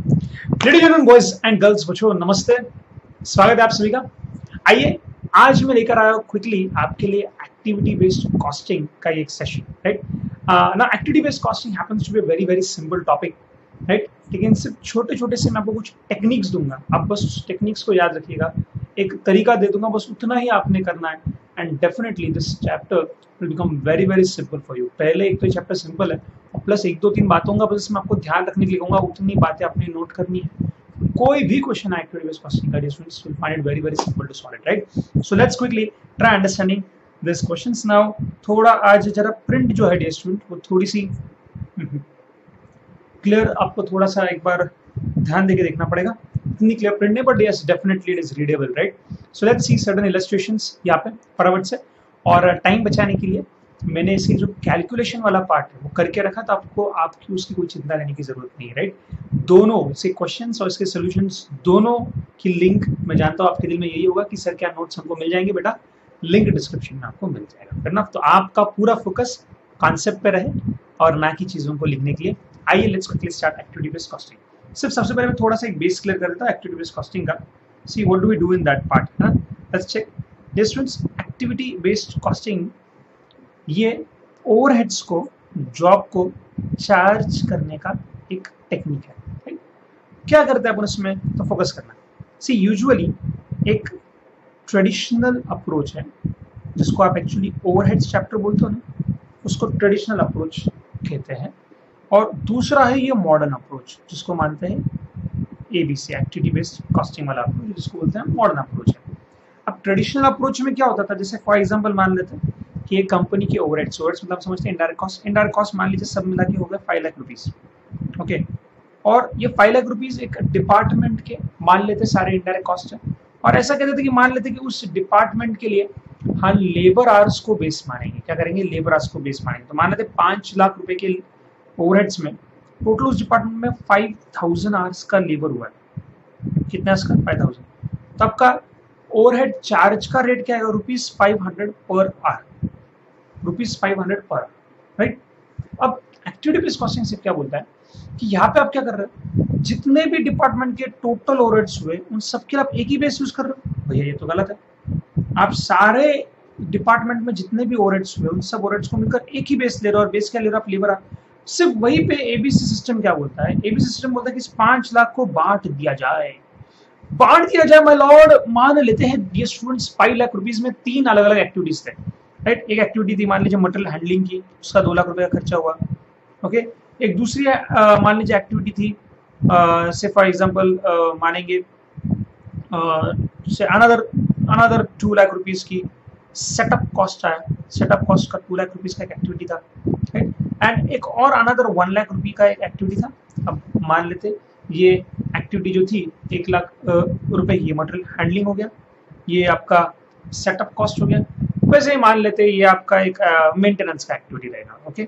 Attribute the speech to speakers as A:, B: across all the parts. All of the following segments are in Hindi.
A: Ladies and boys and girls बच्चों नमस्ते, स्वागत है आप सभी का। आइए आज मैं लेकर आया हूँ क्विकली आपके लिए एक्टिविटी बेस्ड कॉस्टिंग का एक सेशन, राइट। ना activity based costing happens to be very very simple topic, right. लेकिन सिर्फ छोटे छोटे से मैं आपको कुछ टेक्निक्स दूंगा, आप बस उस टेक्निक्स को याद रखिएगा। एक तरीका दे दूंगा, बस उतना ही आपने करना है and definitely this chapter will become very very simple for you. पहले एक तो चैप्टर सिंपल है और प्लस एक दो तीन बातों का बस मैं आपको ध्यान रखने के लिए कहूंगा, उतनी बातें आपने नोट करनी है। कोई भी क्वेश्चन है एक्टिविटी बेस्ड कॉस्टिंग का, students will find it very very simple to solve it, right. So let's quickly try understanding this questions now. थोड़ा आज जरा प्रिंट जो है डियर स्टूडेंट वो थोड़ी सी क्लियर, आपको थोड़ा सा एक बार ध्यान देके देखना पड़ेगा। इतनी क्लियर प्रिंट नहीं, but yes definitely it is readable, right. So let's see certain illustrations यहाँ पे फटाफट से। और टाइम बचाने के लिए मैंने इसकी जो कैलकुलेशन वाला पार्ट है वो करके रखा, तो आपको आपकी उसकी कोई चिंता लेने की जरूरत नहीं है, राइट। दोनों से क्वेश्चंस और इसके सॉल्यूशंस दोनों की लिंक मैं जानता हूँ आपके दिल में यही होगा कि सर क्या नोट्स हमको मिल जाएंगे बेटा, लिंक डिस्क्रिप्शन में आपको मिल जाएगा, है ना। तो आपका पूरा फोकस कॉन्सेप्ट पे रहे और ना कि चीजों को लिखने के लिए। आइए let's quickly start activity based costing. सिर्फ सबसे पहले मैं थोड़ा सा एक बेस क्लियर कर देता हूँ एक्टिविटी बेस्ड कॉस्टिंग का। See what do we do in that part, है ना। Let's check dear students, activity based costing ये ओवरहेड्स को, जॉब को चार्ज करने का एक टेक्निक है, राइट। क्या करते हैं अपन इसमें, तो फोकस करना। सी यूजुअली एक ट्रेडिशनल अप्रोच है जिसको आप एक्चुअली ओवरहेड्स चैप्टर बोलते हो ना, उसको ट्रेडिशनल अप्रोच कहते हैं। और दूसरा है ये मॉडर्न अप्रोच जिसको मानते हैं एबीसी, एक्टिविटी बेस्ड कॉस्टिंग वाला अप्रोच, जिसको बोलते हैं मॉडर्न अप्रोच है। अब ट्रेडिशनल अप्रोच में क्या होता था, जैसे फॉर एग्जांपल मान लेते हैं कि एक कंपनी के ओवरहेड्स मतलब समझते हैं इनडायरेक्ट कॉस्ट। इनडायरेक्ट कॉस्ट मान लीजिए सब मिला के हो गया 5 लाख रुपीज, ओके। और ये 5 लाख रुपीज एक डिपार्टमेंट के मान लेते सारे इनडायरेक्ट कॉस्ट है। और ऐसा कहते थे कि मान लेते कि उस डिपार्टमेंट के लिए हम लेबर आवर्स को बेस मानेंगे। क्या करेंगे, लेबर आवर्स को बेस मानेंगे। तो मान लेते 5 लाख रुपए के ओवरहेड्स में टोटल उस डिपार्टमेंट में 5000 आवर्स का लेबर हुआ है। कितना इसका 5000, तो आपका ओवरहेड चार्ज का रेट क्या आएगा, ₹500 per hour, ₹500 per hour, right. अब एक्टिविटी बेस्ड कॉस्टिंग से क्या बोलता है कि यहाँ पे आप क्या कर रहे हो, जितने भी डिपार्टमेंट के टोटल ओवरहेड्स हुए उन सबके आप एक ही बेस यूज कर रहे हो। भैया ये तो गलत है। आप सारे डिपार्टमेंट में जितने भी ओवरहेड्स हुए उन सब ओवरहेड्स को मिलकर एक ही बेस ले रहे हो। और बेस क्या ले रहे हो आप, लेबर। सिर्फ वहीं पे एबीसी सिस्टम क्या बोलता है, एबीसी सिस्टम बोलता है कि इस 5 लाख को बांट दिया जाए माय लॉर्ड। मान लेते हैं ये स्टूडेंट्स 5 लाख रुपीज में 3 अलग अलग एक्टिविटीज थे, राइट। एक एक्टिविटी थी मान लीजिए मटेरियल हैंडलिंग की, उसका 2 लाख रुपए का खर्चा हुआ, ओके। एक दूसरी मान लीजिए एक्टिविटी थी से फॉर एग्जांपल मानेंगे से अनदर 2 लाख रुपीज की सेटअप कॉस्ट आया। सेटअप कॉस्ट का 2 लाख रुपीज का एक एक्टिविटी था, राइट। एंड एक और अनदर 1 लाख रुपए का एक एक्टिविटी था। अब मान लेते ये एक्टिविटी जो थी 1 लाख रुपए की मटेरियल हैंडलिंग हो गया, ये आपका सेटअप कॉस्ट हो गया। वैसे ही मान लेते ये आपका एक मेंटेनेंस का एक्टिविटी रहेगा, ओके।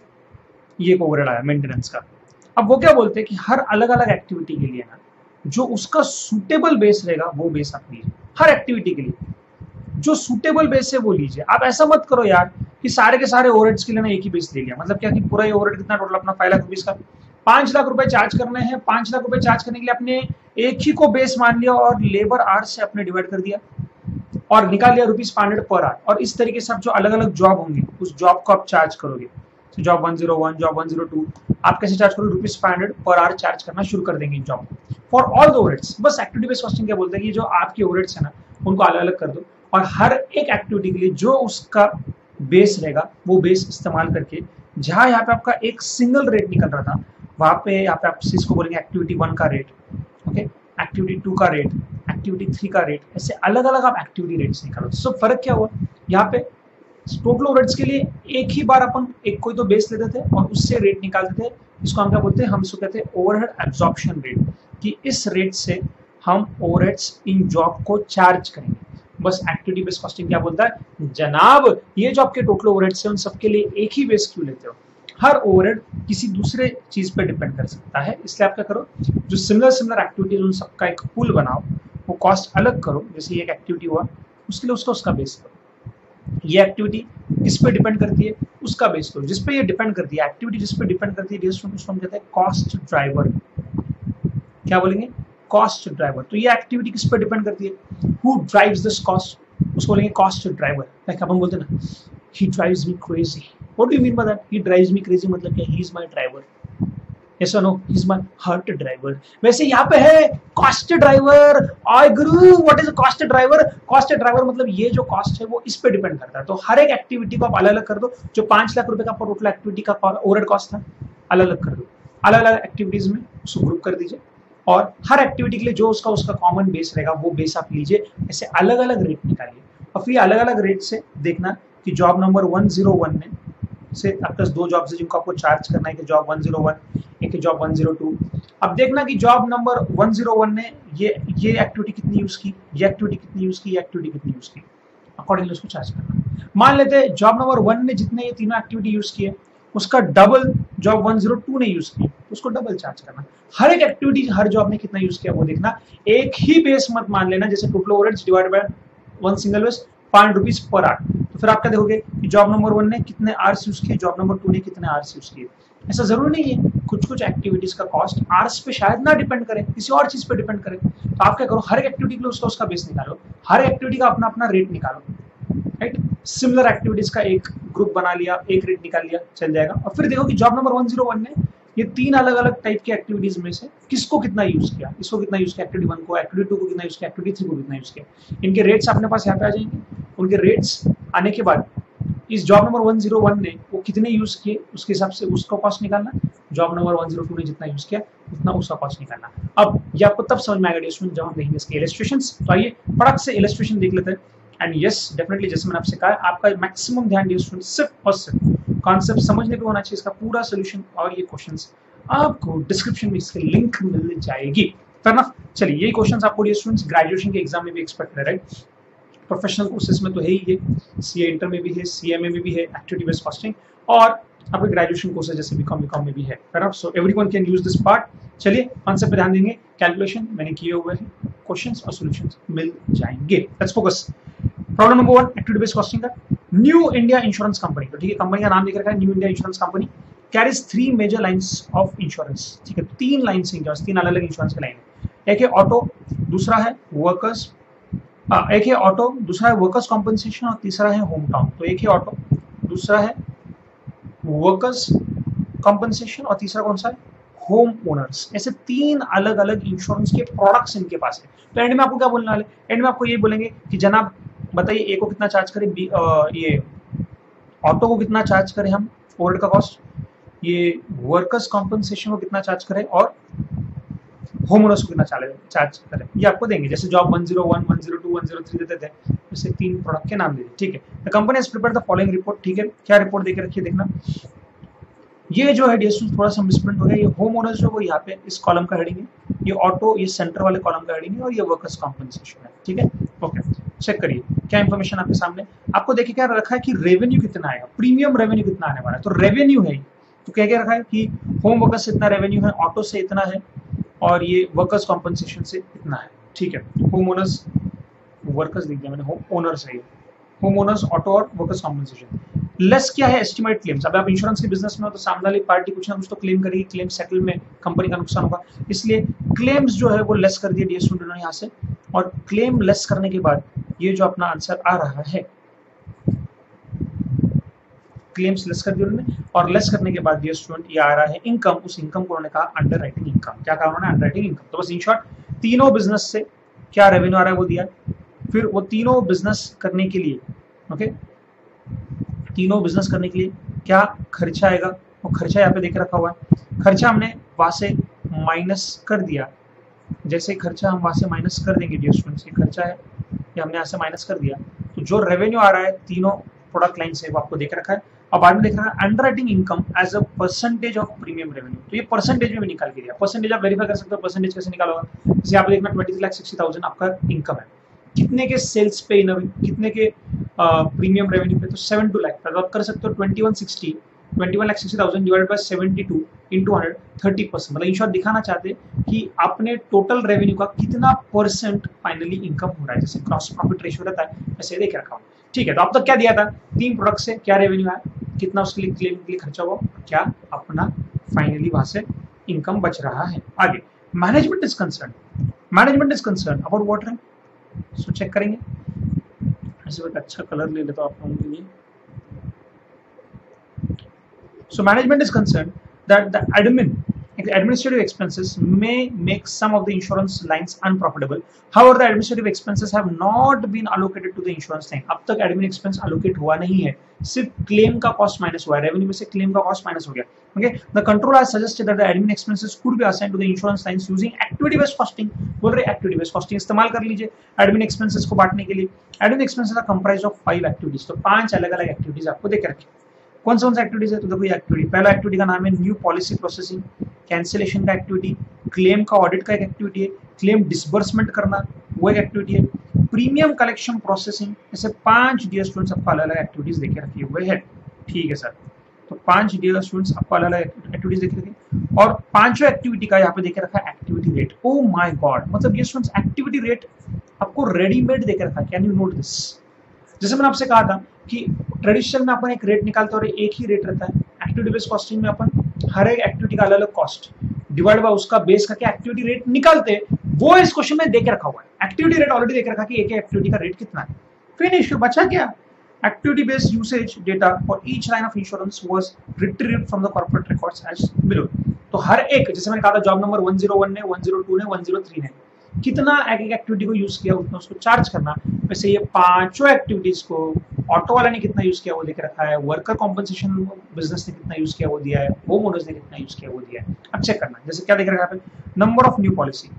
A: ये एक ओवरहेड आया मेंटेनेंस का। अब वो क्या बोलते हैं कि हर अलग अलग एक्टिविटी के लिए ना जो उसका सूटेबल बेस रहेगा वो बेस आप लीजिए। हर एक्टिविटी के लिए जो सूटेबल बेस है वो लीजिए। आप ऐसा मत करो यार कि सारे के सारे ओवरहेड्स के लिए ना एक ही बेस ले लिया। मतलब क्या कि पूरा ये ओवरहेड कितना टोटल अपना 5 लाख रुपीज का, 5 लाख रुपए चार्ज करने हैं। 5 लाख रुपए चार्ज करने के लिए आपने एक ही को बेस मान लिया और लेबर आवर्स से आपने डिवाइड कर दिया और निकाल लिया ₹500 पर आवर। और इस तरीके से आप जो अलग अलग जॉब होंगे उस जॉब को आप चार्ज करोगे। तो जॉब 101, जॉब 102 आप कैसे चार्ज करोगे, ₹500 पर आवर चार्ज करना शुरू कर देंगे job for all the overheads. बस एक्टिविटी बेस्ड कॉस्टिंग क्या बोलते हैं कि जो आपके ओवरहेड्स है ना उनको अलग अलग कर दो और हर एक एक्टिविटी के लिए जो उसका बेस रहेगा वो बेस इस्तेमाल करके, जहां यहाँ पे आपका एक सिंगल रेट निकल रहा था वहां पे यहाँ पे आप इसको बोलेंगे एक्टिविटी 1 का रेट, ओके, एक्टिविटी 2 का रेट, एक्टिविटी 3 का रेट, ऐसे अलग अलग आप एक्टिविटी रेट्स निकालो। तो फर्क क्या हुआ, यहाँ पे टोटल ओवरहेड्स के लिए एक ही बार अपन एक कोई तो बेस लेते थे और उससे रेट निकालते थे। इसको हम क्या बोलते हैं, हम इसको कहते हैं ओवरहेड एब्जॉर्प्शन रेट, कि इस रेट से हम ओवरहेड्स इन जॉब को चार्ज करेंगे। बस एक्टिविटी बेस्ड कॉस्टिंग क्या बोलता है, जनाब ये जो आपके टोटल ओवरहेड्स हैं उन सबके लिए एक ही बेस क्यों लेते हो, हर ओवरहेड किसी दूसरे चीज पर डिपेंड कर सकता है। इसलिए आप क्या करो, जो सिमिलर एक्टिविटीज उन सबका एक पूल बनाओ, वो कॉस्ट अलग करो। जैसे ये एक एक्टिविटी हुआ उसके लिए उसका बेस करो। ये एक्टिविटी किस पे डिपेंड करती है, उसका बेस करो। जिस पे ये डिपेंड करती है एक्टिविटी, जिस पे डिपेंड करती है उसको हम कहते हैं कॉस्ट ड्राइवर। क्या बोलेंगे, कॉस्ट ड्राइवर। तो ये एक्टिविटी किस पर डिपेंड करती है, हु ड्राइव्स दिस कॉस्ट, उसको बोलेंगे कॉस्ट ड्राइवर। लाइक अपन बोलते हैं ना, he drives me crazy, what do you mean by that, he drives me crazy मतलब क्या, he is my driver, yes और no, he is my heart driver. वैसे यहाँ पे है कॉस्ट ड्राइवर, आई गुरु what is cost driver, cost driver मतलब ये जो कॉस्ट है वो इस पे डिपेंड करता है। तो हर एक एक्टिविटी को आप अलग अलग कर दो, जो 5 लाख रुपए का टोटल एक्टिविटी का ओवरहेड कॉस्ट था अलग अलग कर दो, अलग अलग एक्टिविटीज में उसको ग्रुप कर दीजिए, और हर एक्टिविटी के लिए जो उसका कॉमन बेस रहेगा वो बेस आप लीजिए, ऐसे अलग अलग रेट निकालिए, और फिर अलग अलग रेट से देखना कि जॉब नंबर 101 में से आपके पास 2 जॉब्स है जिनको आपको चार्ज करना है, कि जॉब 101, एक जॉब 102। अब देखना कि जॉब नंबर 101 ने ये एक्टिविटी कितनी यूज की, ये एक्टिविटी कितनी यूज की, ये एक्टिविटी कितनी यूज की, अकॉर्डिंगली उसको चार्ज करना। मान लेते हैं जॉब नंबर 1 ने जितने ये तीनों एक्टिविटी यूज किए उसका डबल जॉब 102 ने यूज की, तो उसको डबल चार्ज करना। हर एक एक्टिविटी हर जॉब ने कितना यूज किया वो देखना, एक ही बेस मत मान लेना, जैसे total overheads divided by 1 single base 5 rupees per hour. तो फिर आप क्या देखोगे कि जॉब नंबर 1 ने कितने आवर्स यूज किए, जॉब नंबर 2 ने कितने आवर्स यूज किए। ऐसा जरूरी नहीं है, कुछ कुछ एक्टिविटीज का कॉस्ट आवर्स पे शायद ना डिपेंड करे, किसी और चीज पे डिपेंड करे। तो आप क्या करो, हर एक एक्टिविटी के लिए उसका बेस निकालो, हर एक्टिविटी का अपना अपना रेट निकालो, राइट। सिमिलर एक्टिविटीज का एक ग्रुप बना लिया, एक रेट निकाल लिया, चल जाएगा। और फिर देखो कि जॉब नंबर 101 ने ये 3 अलग अलग टाइप की एक्टिविटीज में से किसको कितना यूज किया, इसको कितना यूज किया, एक्टिविटी 1 को, एक्टिविटी 2 को कितना यूज किया, एक्टिविटी 3 को कितना यूज किया। इनके रेट्स अपने पास यहाँ पे आ जाएंगे। उनके रेट्स आने के बाद इस जॉब नंबर 101 ने वो कितने यूज किए उसके हिसाब से उसका कॉस्ट निकालना, जॉब नंबर 102 ने जितना यूज किया उतना उसका कॉस्ट निकालना। अब ये आपको तब समझ में आएगा स्टूडेंट जब हम देखेंगे इसके इलस्ट्रेशंस। तो आइए फटाक से इलस्ट्रेशन देख लेते हैं। एंड यस डेफिनेटली जैसे मैंने आपसे कहा, आपका मैक्सिमम ध्यान दिए स्टूडेंट सिर्फ और सिर्फ कॉन्सेप्ट समझने पे होना चाहिए। इसका पूरा सोल्यूशन और ये क्वेश्चंस आपको डिस्क्रिप्शन में इसकी लिंक मिल जाएगी। Fair enough. चलिए यही क्वेश्चंस आपको ये स्टूडेंट्स ग्रेजुएशन के एग्जाम में भी एक्सपेक्ट है, राइट। प्रोफेशनल कोर्सेज में तो है ही, है सीए इंटर में भी है, सीएमए में भी है, एक्टिविटी बेस्ड कॉस्टिंग, और आपके ग्रेजुएशन कोर्सेज जैसे बीकॉम में भी है। Fair enough. So everyone can use this part. चलिए कॉन्सेप्ट पे ध्यान देंगे, कैलकुलेशन मैंने किए हुए हैं, क्वेश्चंस और सॉल्यूशंस मिल जाएंगे। Let's focus. Problem number 1 activity based costing का, न्यू इंडिया इंश्योरेंस कंपनी। तो ठीक है, कंपनी का नाम लिख रखा है new India insurance company, carries 3 major lines of insurance. ठीक है, 3 लाइंस हैं, 3 अलग अलग इंश्योरेंस की लाइन है। एक है ऑटो, दूसरा है वर्कर्स, एक है ऑटो, दूसरा है वर्कर्स कॉम्पनसेशन, और तीसरा है होम टाउन। तो एक है ऑटो, दूसरा है वर्कर्स कॉम्पनसेशन, और तीसरा कौन सा है, होम ओनर्स। ऐसे 3 अलग अलग इंश्योरेंस के प्रोडक्ट्स इनके पास है। तो एंड में आपको क्या बोलने वाले, एंड में आपको ये बोलेंगे कि जनाब बताइए ए को कितना चार्ज करें, ये ऑटो को कितना चार्ज करें हम ओवरहेड का कॉस्ट, ये वर्कर्स कॉम्पनसेशन को कितना चार्ज करें, और होम ओनर्स को कितना चार्ज करें, ये आपको देंगे। जैसे जॉब 101, 102, 103 देते थे, जैसे 3 प्रोडक्ट के नाम दे दिए। ठीक है, the company has prepared the following report. ठीक है, क्या रिपोर्ट देके रखिए देखना। ये जो है डिस्टेंस थोड़ा सा मिसप्रिंट हो गया, ये होम ओनर्स जो वो यहाँ पे इस कॉलम का हेडिंग है, ये ऑटो ये सेंटर वाले कॉलम का हेडिंग है, और ये वर्कर्स कॉम्पनसेशन है। ठीक है, ओके, चेक करिए क्या इंफॉर्मेशन आपके सामने। आपको देखिए क्या रखा है कि रेवेन्यू कितना आएगा, प्रीमियम रेवेन्यू कितना आने वाला है। तो रेवेन्यू है, तो क्या क्या रखा है कि होम वर्कर्स से इतना रेवेन्यू है, ऑटो से इतना है, और ये वर्कर्स कॉम्पनसेशन से इतना है। ठीक है, होम ओनर्स वर्कर्स लिख दिया मैंने, होम ओनर्स है, होम ओनर्स ऑटो और वर्कर्स कॉम्पनसेशन। लेस क्या है, एस्टिमेट क्लेम्स। अब आप इंश्योरेंस के बिजनेस में हो तो सामने वाली पार्टी कुछ ना कुछ तो क्लेम करेगी, क्लेम सेटल में कंपनी का नुकसान होगा, इसलिए क्लेम्स जो है वो लेस कर दिए डियर स्टूडेंट यहाँ से। और क्लेम लेस करने के बाद ये जो अपना आंसर आ रहा है, क्लेम्स लेस कर दिए उन्होंने, और लेस करने के बाद डियर स्टूडेंट ये आ रहा है इनकम। उस इनकम को उन्होंने कहा अंडर राइटिंग इनकम। क्या कहा उन्होंने, अंडर राइटिंग इनकम। तो बस इन शॉर्ट तीनों बिजनेस से क्या रेवेन्यू आ रहा है वो दिया, फिर वो तीनों बिजनेस करने के लिए, ओके, तीनों बिजनेस करने के लिए क्या खर्चा आएगा, वो खर्चा यहाँ पे देख रखा हुआ है। खर्चा हमने वहां से माइनस कर दिया, जैसे खर्चा हम वहां से माइनस कर देंगे डियर स्टूडेंट्स, ये खर्चा है, ये हमने यहाँ से माइनस कर दिया, तो जो रेवेन्यू आ रहा है तीनों प्रोडक्ट लाइन से वो आपको देख रखा है। और बाद में देख रहा है underwriting income as a percentage of premium revenue. तो ये परसेंटेज में भी निकाल के दिया। परसेंटेज आप वेरीफाई कर सकते हो, परसेंटेज कैसे निकालोगा, जैसे आप देखना 20,60,000 आपका इनकम है, कितने के सेल्स पे, कितने के प्रीमियम रेवेन्यू पे, तो 72 लाख। तो आप कर सकते हो 21,60,000 डिवाइडेड बाय 72 इंटू 100, 30%। मतलब इन शॉर्ट दिखाना चाहते हैं कि आपने टोटल रेवेन्यू का कितना परसेंट फाइनली इनकम हो रहा है, जैसे क्रॉस प्रॉफिट रेशियो रहता है ऐसे देख रखा हूँ। ठीक है, तो अब तक क्या दिया था, 3 प्रोडक्ट से क्या रेवेन्यू आया, कितना उसके लिए क्लेम के लिए खर्चा हुआ, क्या अपना फाइनली वहां से इनकम बच रहा है। आगे management is concern, management is concern about what rank, so check करेंगे। ऐसे एक अच्छा कलर ले लेता हूं आप लोगों के लिए। So management is concerned that the administrative expenses may make some of the insurance lines unprofitable. However, the administrative expenses have not been allocated to the insurance line. अब तक admin expense allocate हुआ नहीं है, सिर्फ claim का cost minus हुआ है, revenue में से claim का cost minus हो गया। Okay, the controller has suggested that the admin expenses could be assigned to the insurance lines using activity-based costing. बोल रहे activity-based costing इस्तेमाल कर लीजिए admin expenses को बांटने के लिए। Admin expenses are comprised of 5 activities, तो 5 अलग-अलग activities आपको देख रखे। कौन सा एक्टिविटीज है, तो देखो ये एक्टिविटी, पहला एक्टिविटी का नाम है न्यू पॉलिसी प्रोसेसिंग, कैंसिलेशन का एक्टिविटी, क्लेम का ऑडिट का एक एक्टिविटी है, क्लेम डिसबर्समेंट करना वो एक एक्टिविटी है, प्रीमियम कलेक्शन प्रोसेसिंग। ऐसे 5 डियर स्टूडेंट्स आपको अलग अलग एक्टिविटीज देके रखे हुए हैं। ठीक है सर, तो 5 डियर स्टूडेंट्स आपको अलग अलग एक्टिविटीज देखे रखे और 5 एक्टिविटी का यहाँ पे देखे रखा है activity rate. Oh my God, मतलब ये स्टूडेंट्स एक्टिविटी रेट आपको रेडीमेड देके रखा है। Can you note this? जैसे मैंने आपसे कहा था कि ट्रेडिशनल में अपन एक रेट निकालते और एक ही रेट रहता है, एक्टिविटी बेस्ड कॉस्टिंग में अपन हर एक एक्टिविटी का अलग अलग कॉस्ट डिवाइड बाय उसका बेस करके एक्टिविटी रेट निकालते, वो इस क्वेश्चन में देके रखा हुआ है। एक्टिविटी रेट ऑलरेडी देके रखा कि एक एक्टिविटी का रेट कितना है, फिनिश, बचा क्या? Activity based usage data for each line of insurance was retrieved from the corporate records as below. तो हर एक, जैसे मैंने कहा था जॉब नंबर 101 ने, 102 ने, 103 ने कितना एक एक एक्टिविटी को यूज किया उतना उसको चार्ज करना। वैसे ये 5 एक्टिविटीज को ऑटो वाला ने कितना यूज किया वो देख रखा है, वर्कर कॉम्पनसेशन बिजनेस ने कितना यूज किया वो दिया है, होम ओनर्स ने कितना यूज किया वो दिया है। अब चेक करना, जैसे क्या देख रखा है, number of new policy,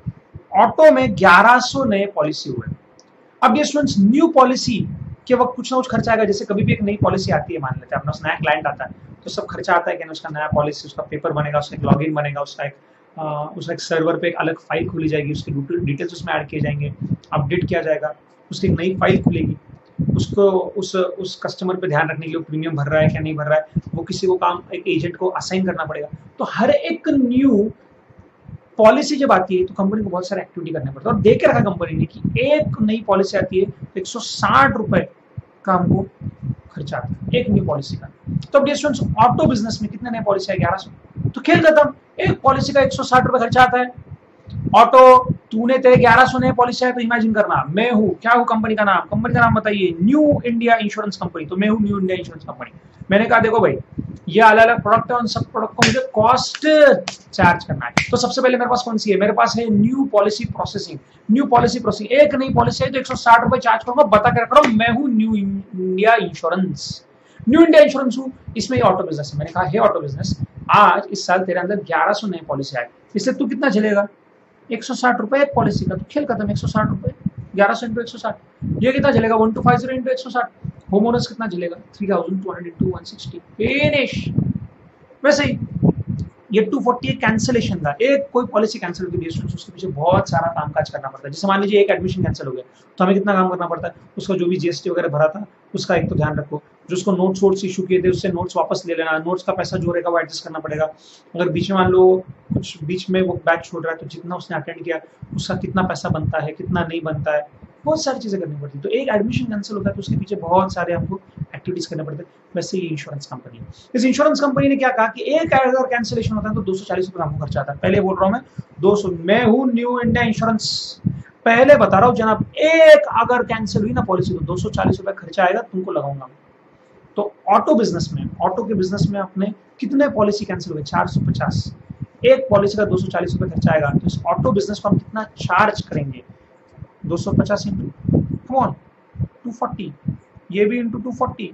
A: auto में 1100 नए पॉलिसी हुए। अब ये स्टूडेंट्स न्यू पॉलिसी के वक्त कुछ ना कुछ खर्चा आएगा। जैसे कभी भी एक नई पॉलिसी आती है, मान लेते हैं अपना नया क्लाइंट आता है तो सब खर्चा आता है कि उसका नया पॉलिसी, उसका पेपर बनेगा, उसका एक लॉगिन बनेगा, उसका एक सर्वर पे एक अलग फाइल खोली जाएगी, उसके डिटेल्स उसमें ऐड किए जाएंगे, अपडेट किया जाएगा, उसकी एक नई फाइल खुलेगी, उसको उस कस्टमर पे ध्यान रखने के लिए प्रीमियम भर रहा है क्या नहीं भर रहा है, वो किसी को काम एक एजेंट को असाइन करना पड़ेगा। तो हर एक न्यू पॉलिसी जब आती है तो कंपनी को बहुत सारे एक्टिविटी करने पड़ते हैं। और देख के रखा कंपनी ने कि एक नई पॉलिसी आती है तो 160 रुपए का हमको खर्चा आता है एक न्यू पॉलिसी का। तो अब स्टूडेंट्स ऑटो बिजनेस में कितने नए पॉलिसी है? 1100। तो खेल खत्म, एक पॉलिसी का 160 रुपए खर्चा आता है। ऑटो तूने तेरे 1100 नए पॉलिसी है तो इमेजिन करना, मैं हूँ, क्या हूँ कंपनी का नाम? कंपनी का नाम बताइए, न्यू इंडिया इंश्योरेंस कंपनी। तो मैं हूँ न्यू इंडिया इंश्योरेंस कंपनी। मैंने कहा देखो भाई ये अलग अलग प्रोडक्ट है, उन सब प्रोडक्ट को मुझे कॉस्ट चार्ज करना है। तो सबसे पहले मेरे पास कौन सी है? मेरे पास है new policy processing. New policy processing, एक नई पॉलिसी है तो 160 रुपए चार्ज करूंगा। बता के रख रहा हूं मैं हूं new India insurance. New India insurance हूं, इसमें ऑटो बिजनेस है। मैंने कहा हे ऑटो बिजनेस, आज इस साल तेरे अंदर 1100 नए पॉलिसी आए, इसलिए तू कितना झेलेगा? 160 रुपए एक पॉलिसी का। तो खेल खत्म, 160 रुपए 1100 इंटू 160, ये कितना झेलेगा? 1250 इंटू 160। होम ओनर्स कितना झेलेगा? 3200 इंटू 160, फिनिश। वैसे ही ये 240 एक कैंसिलेशन का, एक कोई पॉलिसी कैंसिल होती है उसके पीछे बहुत सारा कामकाज करना पड़ता है। जैसे मान लीजिए एक एडमिशन कैंसिल हो गया तो हमें कितना काम करना पड़ता है? उसका जो भी जीएसटी वगैरह भरा था उसका एक तो ध्यान रखो, जो उसको नोट्स वोट्स इशू किए थे उससे नोट्स वापस ले लेना, नोट्स का पैसा जो रहेगा वो एडजस्ट करना पड़ेगा। अगर बीच में मान लो कुछ बीच में वो बैच छोड़ रहा है तो जितना उसने अटेंड किया उसका कितना पैसा बनता है, कितना नहीं बनता है, बहुत सारी चीजें करनी पड़ती है। तो एक एडमिशन कैंसिल होता है तो उसके पीछे बहुत सारे हमको एक्टिविटीज करने पड़ते हैं। वैसे ये इंश्योरेंस कंपनी, इस इंश्योरेंस कंपनी ने क्या कहा कि एक अगर कैंसिलेशन होता है तो 240 रुपए हमको खर्चा आता है। पहले बोल रहा हूँ मैं 200, मैं हूँ न्यू इंडिया इंश्योरेंस, पहले बता रहा हूँ जनाब, एक अगर कैंसिल हुई ना पॉलिसी तो 240 रुपए खर्चा आएगा, तुमको लगाऊंगा। तो ऑटो बिजनेस में, ऑटो के बिजनेस में अपने कितने पॉलिसी कैंसिल हुए? 450। एक पॉलिसी का 240 रुपए खर्चा आएगा, तो इस ऑटो बिजनेस को हम कितना चार्ज करेंगे? 250 इंटू कम ऑन 240, ये भी इंटू 240,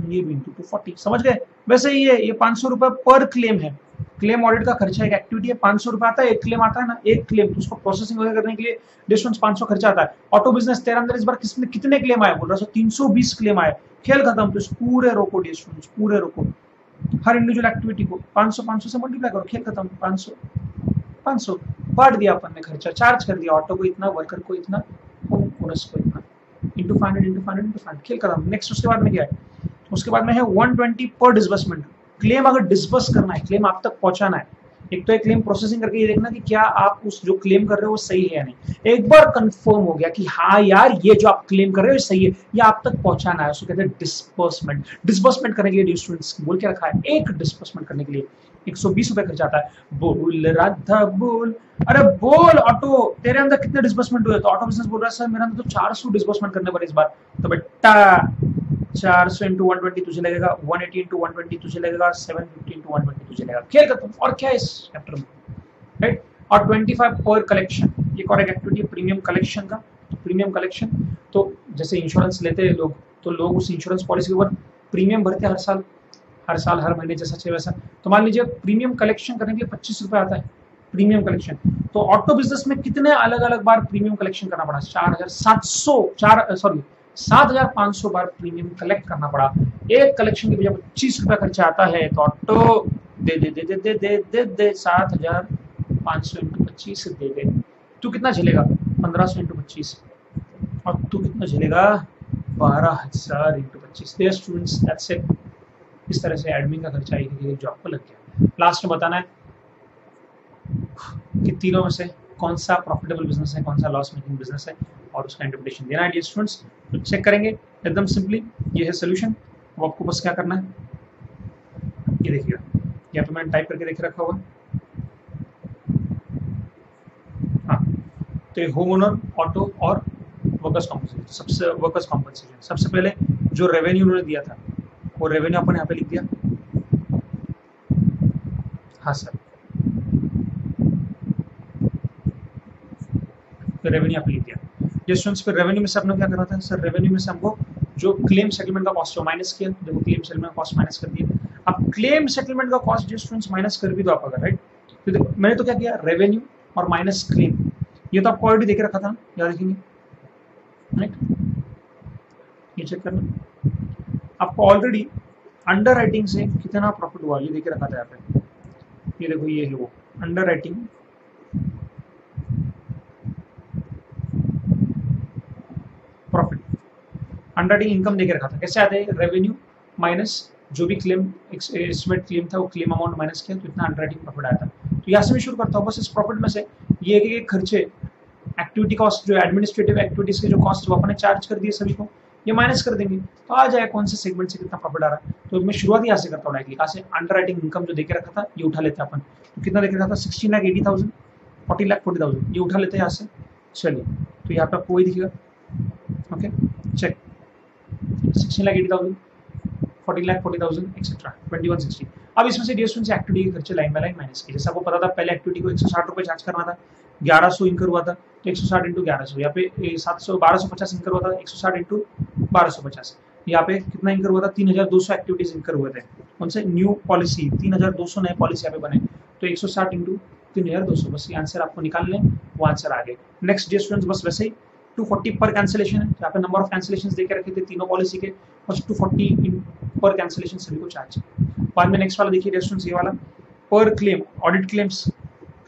A: ये भी इंटू 240, समझ गए? वैसे ही ये 500 रुपए पर क्लेम है। क्लेम ऑडिट का खर्चा एक एक्टिविटी है, 500 रुपए आता है, एक क्लेम आता है ना, एक क्लेम तो उसको प्रोसेसिंग वगैरह करने के लिए डिस्टेंस 500 खर्चा आता है। ऑटो बिजनेस तेरे अंदर इस बार कितने क्लेम आए? बोल रहा है 320 क्लेम आए। खेल खत्म। तो पूरे रोको डिस्टेंस, पूरे रोको, हर इंडिविजुअल एक्टिविटी को 500 से मल्टीप्लाई करो, खेल खत्म। 500 बांट दिया अपन ने, खर्चा चार्ज कर दिया, ऑटो को इतना, वर्कर को इतना, होम ओनर्स को इतना, इंटू 500, खेल खत्म। नेक्स्ट उसके बाद में क्या है? उसके बाद में है 120 पर डिसबर्समेंट। क्लेम अगर डिसबर्स करना है, क्लेम आप तक पहुंचाना है, एक तो एक क्लेम प्रोसेसिंग करके ये देखना कि क्या आप उस जो क्लेम कर रहे हो वो सही है या नहीं। एक बार कंफर्म हो गया कि हाँ यार ये जो आप क्लेम कर रहे हो ये सही है, ये आप तक पहुंचाना है, उसको कहते हैं डिस्बर्समेंट। डिस्बर्समेंट करने के लिए स्टूडेंट्स बोल के रखा है, एक डिस्बर्समेंट करने के लिए 120 रुपए खर्चा आता है। बोल राधा बोल, अरे बोल ऑटो, तेरे अंदर कितने डिस्बर्समेंट हुए? तो ऑटो बिजनेस बोल रहा है सर मेरे अंदर तो 400 डिस्बर्समेंट करने पड़े इस बार। तो बेटा 400 इंटू 120 तुझे लगेगा, 180 इंटू 120 तुझे लगेगा, 750 इंटू 120 तुझे लगेगा। खेल खत्म। और क्या है इस चैप्टर में, राइट। और 25 पर कलेक्शन, ये कॉरेक्ट एक्टिविटी है प्रीमियम कलेक्शन का। प्रीमियम कलेक्शन तो जैसे इंश्योरेंस लेते हैं लोग, तो लोग उस इंश्योरेंस पॉलिसी के ऊपर प्रीमियम भरते हैं हर साल हर महीने जैसा चाहिए वैसा। तो मान लीजिए प्रीमियम कलेक्शन करने के लिए 25 रुपए आता है प्रीमियम कलेक्शन। तो ऑटो बिजनेस में कितने अलग अलग बार प्रीमियम कलेक्शन करना पड़ा? 7,500 बार प्रीमियम कलेक्ट करना पड़ा। एक कलेक्शन की वजह 25 रुपए खर्चा आता है, तो ऑटो दे दे दे दे दे दे दे दे 7,500 इंटू 25 दे दे। तू कितना झेलेगा? 1500 इंटू 25। और तू कितना झेलेगा? 12,000 इंटू 25। Students that's it. इस तरह से एडमिन का खर्चा एक जॉब को लग गया। लास्ट में बताना है कि तीनों में से कौन सा प्रॉफिटेबल बिजनेस है, कौन सा लॉस मेकिंग बिजनेस है, और उसका इंटरप्रिटेशन देना है डियर स्टूडेंट्स। तो चेक करेंगे एकदम सिंपली, ये है सोल्यूशन। अब आपको बस क्या करना है, ये देखिएगा, यहाँ पे मैंने टाइप करके देख रखा हुआ। हाँ, तो ये होम ओनर, ऑटो और वर्कर्स कॉम्पनसेशन। वर्कर्स कॉम्पनसेशन सबसे पहले जो रेवेन्यू उन्होंने दिया था वो रेवेन्यू अपन यहाँ पे लिख दिया। हाँ सर, तो रेवेन्यू यहाँ पे लिख दिया। स्टूडेंट्स फिर रेवेन्यू में से अपने क्या करना था सर? रेवेन्यू में से हमको जो क्लेम सेटलमेंट का कॉस्ट है माइनस किया। देखो क्लेम सेटलमेंट कॉस्ट माइनस कर दिया। अब क्लेम सेटलमेंट का कॉस्ट स्टूडेंट्स माइनस कर भी दो आप अगर, राइट। तो देखो मैंने तो क्या किया, रेवेन्यू और माइनस क्लेम, ये तो आपको ऑलरेडी देख रखा था, याद रखेंगे, राइट। ये चेक करना, आपको ऑलरेडी अंडर राइटिंग से कितना प्रॉफिट हुआ ये देख रखा था यहाँ पे। ये देखो ये है वो under writing, profit, under writing income देके रखा था। कैसे आते हैं? रेवेन्यू माइनस जो भी क्लेम एस्टिमेट क्लेम था वो क्लेम अमाउंट माइनस किया, तो इतना अंडर राइटिंग प्रॉफिट आया था। तो यहाँ से मैं शुरू करता हूँ। बस इस प्रॉफिट में से ये एक खर्चे, एक्टिविटी कॉस्ट, जो एडमिनिस्ट्रेटिव एक्टिविटीज के जो कॉस्ट वो अपने चार्ज कर दिए सभी को, ये माइनस कर देंगे तो आ जाएगा कौन से सेगमेंट से कितना प्रॉफिट आ रहा है। तो मैं शुरुआत यहाँ से करता हूँ डायरेक्टली। कहाँ से? अंडर राइटिंग इनकम जो देके रखा था ये उठा लेते हैं अपन। तो कितना देके रखा था? 16,80,000, 40,40,000, ये उठा लेते हैं यहाँ से। चलिए, तो यहाँ पे आपको वही दिखेगा, ओके चेक, 16,80,000, 40,40,000 एक्सेट्रा 2160। अब इसमें से डियर स्टूडेंट्स एक्टिविटी के खर्चे लाइन बाय लाइन माइनस किए। जैसे आपको पता था पहले एक्टिविटी को 160 रुपए चार्ज करना था, 1100 इंकर हुआ था, तो 160 इंटू 1100, यहाँ पे 1250 इंकर हुआ था, 160 इंटू 1250, यहाँ पे कितना इंकर हुआ था? 3,200 एक्टिविटीज इंकर हुए थे। उनसे न्यू पॉलिसी 3,200 नए पॉलिसी यहाँ पे बने, तो 160 इंटू 3,200, बस ये आंसर आपको निकाल लें, वो आंसर आ गए। नेक्स्ट डियर स्टूडेंट्स बस वैसे ही 240 पर कैंसिलेशन है, यहाँ पे नंबर ऑफ कैंसिलेशन देके रखे थे तीनों पॉलिसी के, बस 240 पर कैंसिलेशन सभी को चार्ज। बाद में नेक्स्ट वाला देखिए रेस्टोरेंट्स, ये वाला पर claim audit claims,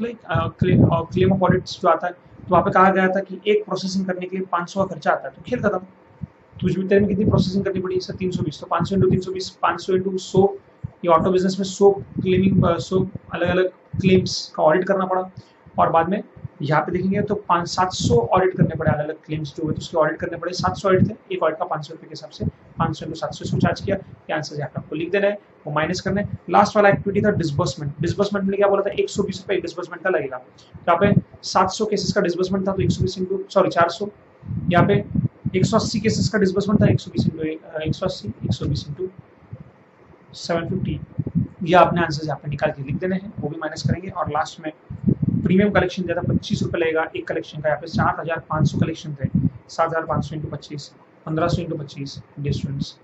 A: claim of audits जो आता है, तो वहाँ पे कहा गया था कि एक प्रोसेसिंग करने के लिए 500 का खर्चा आता है। तो खेल खत्म, तुझ भी तेरे में कितनी प्रोसेसिंग करनी पड़ी? सर 320, तो 500 इंटू 320, 500 इंटू 100, ये ऑटो बिजनेस में 100 क्लेमिंग 100 अलग अलग क्लेम्स का ऑडिट करना पड़ा। और बाद में यहाँ पे देखेंगे तो 700 ऑडिट करने पड़े, अलग अलग क्लेम्स जो हुए तो उसके ऑडिट करने पड़े। 700 ऑडिट थे, एक ऑडिट का 500 रुपये के हिसाब से 500 इंटू 700 इसको चार्ज किया। ये आंसर यहाँ पे आपको लिख देना है, वो माइनस करना है। लास्ट वाला एक्टिविटी था डिस्बर्समेंट। डिस्बर्समेंट में क्या बोला था? 120 रुपये डिस्बर्समेंट का लगेगा। यहाँ पे 700 केसेस का डिस्बर्समेंट था, तो 120 इंटू 400, यहाँ पे 180 केसेस का डिस्बर्समेंट था, 120 इंटू 180, 120 इंटू 750, ये आपने आंसर यहाँ पे निकाल के लिख देने हैं, वो भी माइनस करेंगे। और लास्ट में प्रीमियम कलेक्शन दिया था 25 रुपये लगेगा एक कलेक्शन का, यहाँ पे 7,500 कलेक्शन थे, 7,500 इंटू 25, 1,500 इंटू 25 डिस्टेंस,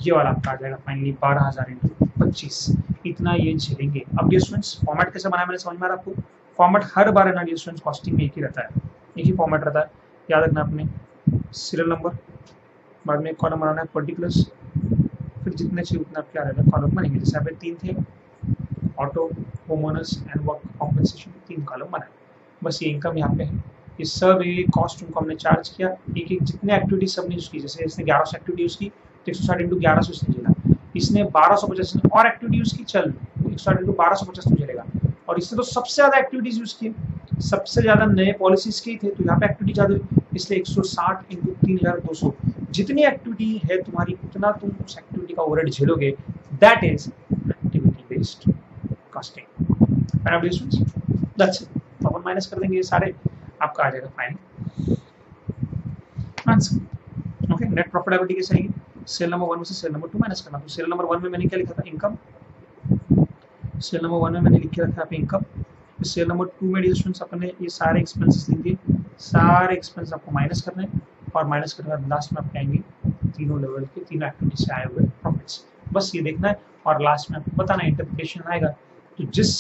A: ये वाला आपका आ जाएगा फाइनली 12,000 इंटू 25, इतना ये झेलेंगे। अब डियर स्टूडेंट्स फॉर्मेट कैसे बनाया मैंने समझ में आ रहा आपको? फॉर्मेट हर बार है ना डियर स्टूडेंट्स, कॉस्टिंग में एक ही रहता है, एक ही फॉर्मेट रहता है, याद रखना आपने। सीरियल नंबर, बाद में कॉलम बनाना है पर्टिकुलर्स, फिर जितने चाहिए उतना क्या रहता है कॉलम बनेंगे। जैसे यहाँ पे 3 थे, auto, home owners and work compensation, 3 column बनाए। बस ये इनकम यहाँ पे है, ये सब ये कॉस्ट उनको हमने चार्ज किया, एक एक जितने एक्टिविटी सबने यूज़ की। जैसे इसने 1100 एक्टिविटी यूज़ की तो 160 इंटू 1100 इसने झेला, इसने 1250 और एक्टिविटी यूज़ की, चल 160 इंटू 1250 तो झेलेगा। और इसने तो सबसे ज़्यादा एक्टिविटीज़ यूज़ की, सबसे ज़्यादा नए पॉलिसीज की थे, तो यहाँ पे एक्टिविटी ज़्यादा, इसलिए 160 इंटू 3,200, जितनी एक्टिविटी है तुम्हारी उतना तुम उस एक्टिविटी का ओवरहेड झेलोगे, that is activity based that's it. तो अपन माइनस कर देंगे ये सारे, आपका आ जाएगा final answer. Okay, net profitability कैसे आएगी? सेल नंबर 1 में से सेल नंबर 2 माइनस करना। तो सेल नंबर 1 में मैंने क्या लिखा था? इनकम। सेल नंबर 1 में मैंने लिख के रखा है इनकम। सेल नंबर 2 में डिस्टेंस अपने ये सारे एक्सपेंसेस लिख दिए, सारे एक्सपेंस आपको माइनस करने हैं और माइनस करने के बाद लास्ट में आप आएंगे तीनों लेवल के, तीनों एक्टिविटी से आए हुए प्रॉफिट्स, बस ये देखना है और लास्ट में आपको बताना इंटरप्रिटेशन आएगा। तो जिस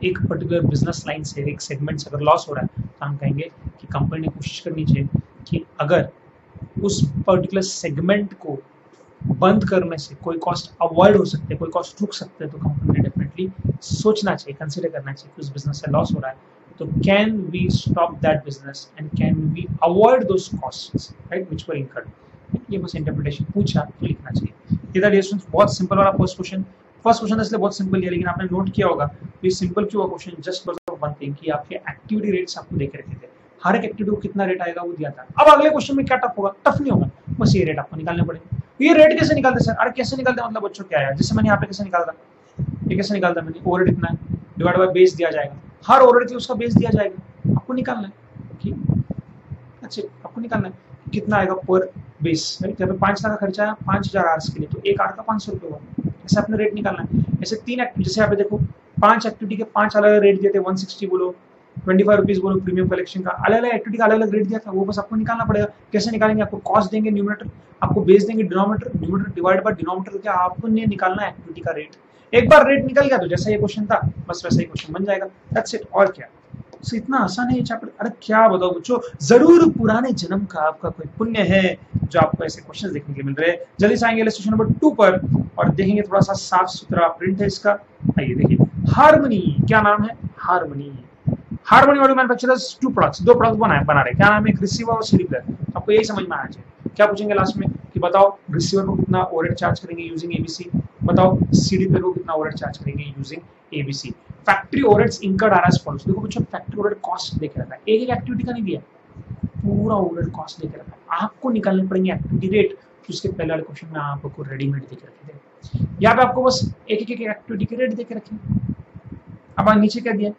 A: एक पर्टिकुलर बिजनेस लाइन से, एक सेगमेंट से अगर लॉस हो रहा है तो हम कहेंगे कि कंपनी ने कोशिश करनी चाहिए कि अगर उस पर्टिकुलर सेगमेंट को बंद करने से कोई कॉस्ट अवॉइड हो सकते हैं, कोई कॉस्ट रुक सकते हैं, तो कंपनी ने डेफिनेटली सोचना चाहिए, कंसिडर करना चाहिए कि उस बिजनेस से लॉस हो रहा है तो can we stop that business and can we avoid those costs, right, which were incurred. ये बस इंटरप्रिटेशन पूछा तो लिखना चाहिए। ये था डिस्टेंस, बहुत सिंपल वाला फर्स्ट क्वेश्चन। फर्स्ट क्वेश्चन इसलिए बहुत सिंपल है, लेकिन आपने नोट किया होगा ये सिंपल क्यों हुआ question? Just because of one thing कि आपके एक्टिविटी रेट्स आपको देके रखे थे, हर एक एक्टिविटी को कितना रेट आएगा वो दिया था। अब अगले क्वेश्चन में क्या टफ होगा? टफ नहीं होगा, बस ये रेट आपको निकालने पड़ेगा। ये रेट कैसे निकालते सर? अरे कैसे निकालते मतलब बच्चों क्या है, जैसे मैंने यहाँ पे कैसे निकाला था, ये कैसे निकालता मैंने? ओवरहेड इतना है डिवाइड बाय बेस दिया जाएगा, हर ओवरहेड के उसका बेस दिया जाएगा, आपको निकालना है कि अच्छा आपको निकालना है कितना आएगा पर बेस, राइट। जब 5 लाख का खर्चा है 5000 आवर्स के लिए तो एक आवर का 500 रुपये हुआ, ऐसे अपने रेट निकालना है। ऐसे 3 एक्टिविटी, जैसे यहाँ पे देखो 5 एक्टिविटी के 5 अलग अलग रेट दिए थे, 160 बोलो, 25 रुपीज बोलो प्रीमियम कलेक्शन का, अलग अलग एक्टिविटी का अलग अलग रेट दिया था, वो बस आपको निकालना पड़ेगा। कैसे निकालेंगे? आपको कॉस्ट देंगे न्यूमरेटर, आपको बेस देंगे denominator, numerator divide by denominator, क्या आपने निकालना है एक्टिविटी का रेट। एक बार रेट निकल गया तो जैसा ये क्वेश्चन था बस वैसा ही क्वेश्चन बन जाएगा, दैट्स इट। और क्या, so, इतना आसान है ये चैप्टर। अरे क्या बताओ बच्चों, जरूर पुराने जन्म का आपका कोई पुण्य है जो आपको ऐसे क्वेश्चंस देखने के लिए मिल रहे हैं। जल्दी से आएंगे इलस्ट्रेशन नंबर 2 पर और देखेंगे थोड़ा सा साफ सुथरा प्रिंट है इसका। आइए देखिए, हार्मनी, क्या नाम है? हार्मनी। हार्मनी वाले मैन्युफैक्चरर्स 2 प्रोडक्ट्स, 2 प्रोडक्ट्स बना रहे, क्या नाम है? एक रिसीवर और सीडी प्लेयर। आपको यही समझ में आना चाहिए। क्या पूछेंगे लास्ट में कि बताओ रिसीवर को कितना ओवरहेड चार्ज करेंगे यूजिंग एबीसी, बताओ सीडी प्लेयर को कितना ओवरहेड चार्ज करेंगे using ABC. Factory overheads incurred are as follows. देखो बच्चों, फैक्ट्री ओवरहेड कॉस्ट देके रखा है, एक एक एक्टिविटी का नहीं दिया, पूरा ओवरहेड कॉस्ट देके रखा है। आपको निकालने पड़ेंगे एक्टिविटी रेट, उसके पहले वाले क्वेश्चन में आपको रेडीमेड देके रखे थे, यहाँ पे आपको बस एक एक एक्टिविटी के रेट देके रखे। अब नीचे क्या दिया?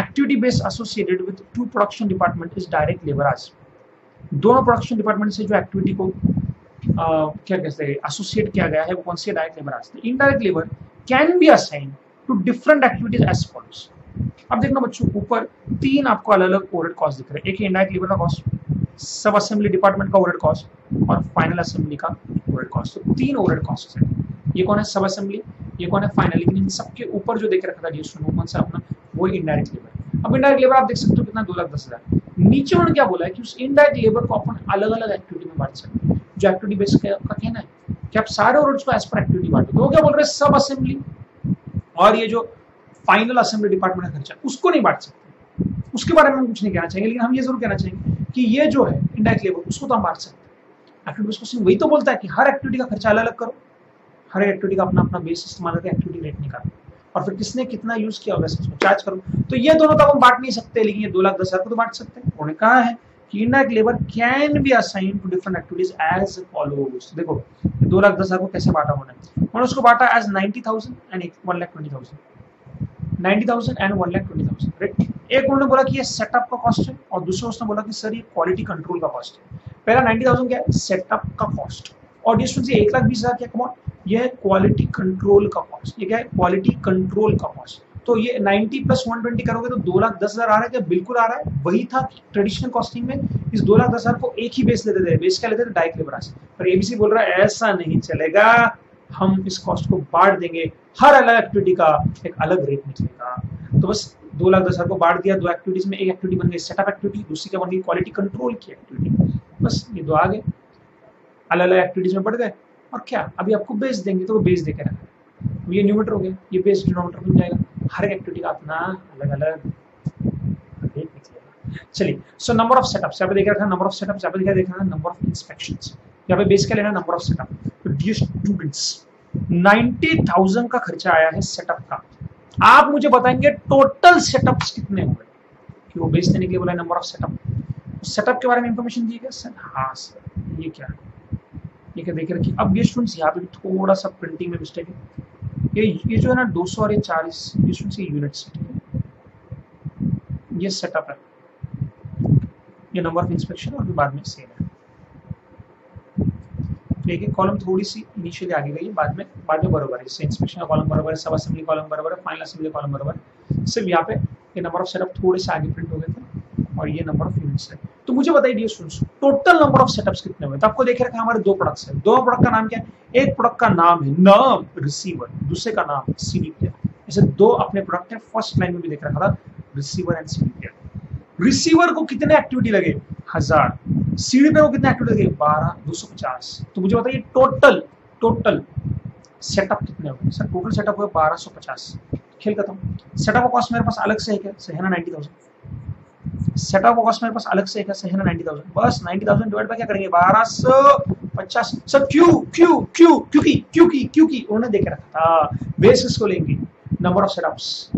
A: Activity base associated with 2 production department is direct labours. दोनों प्रोडक्शन डिपार्टमेंट से जो एक्टिविटी को क्या कहते हैं एसोसिएट किया गया है वो कौन सी? डायरेक्ट लेबर आते हैं। Indirect labour can be assign to different activities as follows. अब देखना बच्चों, ऊपर 3 आपको अलग अलग ओवरहेड कॉस्ट दिख रहे हैं। एक है इनडायरेक्ट लेबर का कॉस्ट, सब असेंबली डिपार्टमेंट का ओवरहेड कॉस्ट और फाइनल असेंबली का ओवरहेड कॉस्ट। तो 3 ओवरहेड कॉस्ट है। ये कौन है? सब असेंबली, ये कौन है? फाइनल। लेकिन इन सबके ऊपर जो देख रखा था वो कौन सा अपना? वो इनडायरेक्ट लेबर। अब इनडायरेक्ट लेबर आप देख सकते हो कितना? 2,10,000। नीचे उन्होंने क्या बोला है कि उस इनडायरेक्ट लेबर को अपन अलग अलग एक्टिविटी में बांट सकते हैं। जो एक्टिविटी बेस का कहना है कि आप सारे ओवरहेड्स को एज पर एक्टिविटी बांटो। तो वो क्या बोल रहे हैं? सब असेंबली और ये जो फाइनल असेंबली डिपार्टमेंट का खर्चा उसको नहीं बांट सकते, उसके बारे में हम कुछ नहीं कहना चाहेंगे, लेकिन हम ये जरूर कहना चाहेंगे कि ये जो है इनडायरेक्ट लेबर उसको तो हम बांट सकते हैं। एक्टिविटी बेस क्वेश्चन वही तो बोलता है कि हर एक्टिविटी का खर्चा अलग अलग करो, हर एक्टिविटी का अपना अपना बेस इस्तेमाल करके एक्टिविटी रेट निकालो और फिर किसने कितना यूज किया होगा उसको चार्ज करो। तो ये दोनों तो हम बांट नहीं सकते, लेकिन ये 2,10,000 को तो बांट सकते हैं। उन्होंने कहा है कि indirect labour can be assign to different activities as follows. देखो 2,10,000 को कैसे बांटा उन्होंने उसको बांटा एज 90,000 एंड 1,20,000, 90,000 एंड 1,20,000, राइट। एक उन्होंने बोला कि ये सेटअप का कॉस्ट है और दूसरा उसने बोला कि सर ये क्वालिटी कंट्रोल का कॉस्ट है। पहला 90,000 क्या है? सेटअप का कॉस्ट, और ये 1,20,000 क्या कमाओ? ये है क्वालिटी कंट्रोल का कॉस्ट। ये क्या है? क्वालिटी कंट्रोल का कॉस्ट। तो ये 90 प्लस 120 करोगे तो 2,10,000 आ रहा है क्या? बिल्कुल आ रहा है। वही था ट्रेडिशनल कॉस्टिंग में, इस 2,10,000 को एक ही बेस लेते थे। बेस क्या लेते थे? डायरेक्ट लेबर आज। पर एबीसी बोल रहा है ऐसा नहीं चलेगा, हम इस कॉस्ट को बांट देंगे, हर अलग एक्टिविटी का एक अलग रेट निकलेगा। तो बस 2,10,000 को बांट दिया 2 एक्टिविटीज में। एक एक्टिविटी बन गई सेटअप एक्टिविटी, दूसरी क्या बन गई? क्वालिटी कंट्रोल की एक्टिविटी। बस ये 2 आ गए, अलग अलग एक्टिविटीज में बढ़ गए। और क्या अभी आपको बेस देंगे तो वो बेस देके रखा, ये न्यूमरेटर हो गया, ये बेस डिनोमिनेटर बन जाएगा। हर एक्टिविटी का अपना अलग अलग रेट निकलेगा। चलिए, सो नंबर ऑफ सेटअप्स यहाँ पे देख रखा है, नंबर ऑफ सेटअप्स यहाँ पे देखा है, नंबर ऑफ इंस्पेक्शंस। यहाँ पे बेस क्या लेना? Number of setup. तो डियर स्टूडेंट्स 90,000 का खर्चा आया है सेटअप का। आप मुझे बताएंगे टोटल सेटअप्स कितने हुए, कि वो बेस देने के लिए बोला नंबर ऑफ सेटअप। सेटअप के बारे में इंफॉर्मेशन दी गई सर? हाँ सर, ये क्या है? ये क्या देख रखी? अब ये स्टूडेंट्स यहाँ पे थोड़ा सा प्रिंटिंग में मिस्टेक है। ये जो है ना 200 और ये 40 ये स्टूडेंट्स यूनिट्स, ये सेटअप है, ये नंबर ऑफ इंस्पेक्शन और बाद में सेम है। ठीक है, कॉलम थोड़ी सी इनिशियली आगे गई, बाद में बराबर है। जैसे इंस्पेक्शन का कॉलम बराबर है, सब असेंबली कॉलम बराबर है, फाइनल असेंबली कॉलम बराबर है। सिर्फ यहाँ पे ये नंबर ऑफ सेटअप थोड़े से आगे प्रिंट हो गए थे और ये नंबर ऑफ यूनिट्स है। तो मुझे बताइए dear students, total number of setups कितने हुए? तो आपको देख रखा है हमारे दो प्रोडक्ट्स है। दो प्रोडक्ट का नाम क्या है? एक प्रोडक्ट का नाम है नाम रिसीवर, दूसरे का नाम सीडी प्लेयर। ऐसे दो अपने प्रोडक्ट है। फर्स्ट लाइन में भी देख रखा था receiver and CD player. Receiver को कितने एक्टिविटी लगे? 1000। सीडी प्लेयर को कितने एक्टिविटी लगे? 12, 250। तो मुझे बताइए टोटल सेटअप कितने हुए? सर टोटल सेटअप हुए 1250। खेल खत्म। सेटअप का कॉस्ट मेरे पास अलग से है क्या? सही है ना 90,000। सेटअप का कॉस्ट मेरे पास अलग से है क्या? सही है ना 90,000। बस 90,000 डिवाइड बाय क्या करेंगे? 1250। सर क्योंकि उन्होंने देख रखा था बेस किसको लेंगे? नंबर ऑफ सेटअप्स,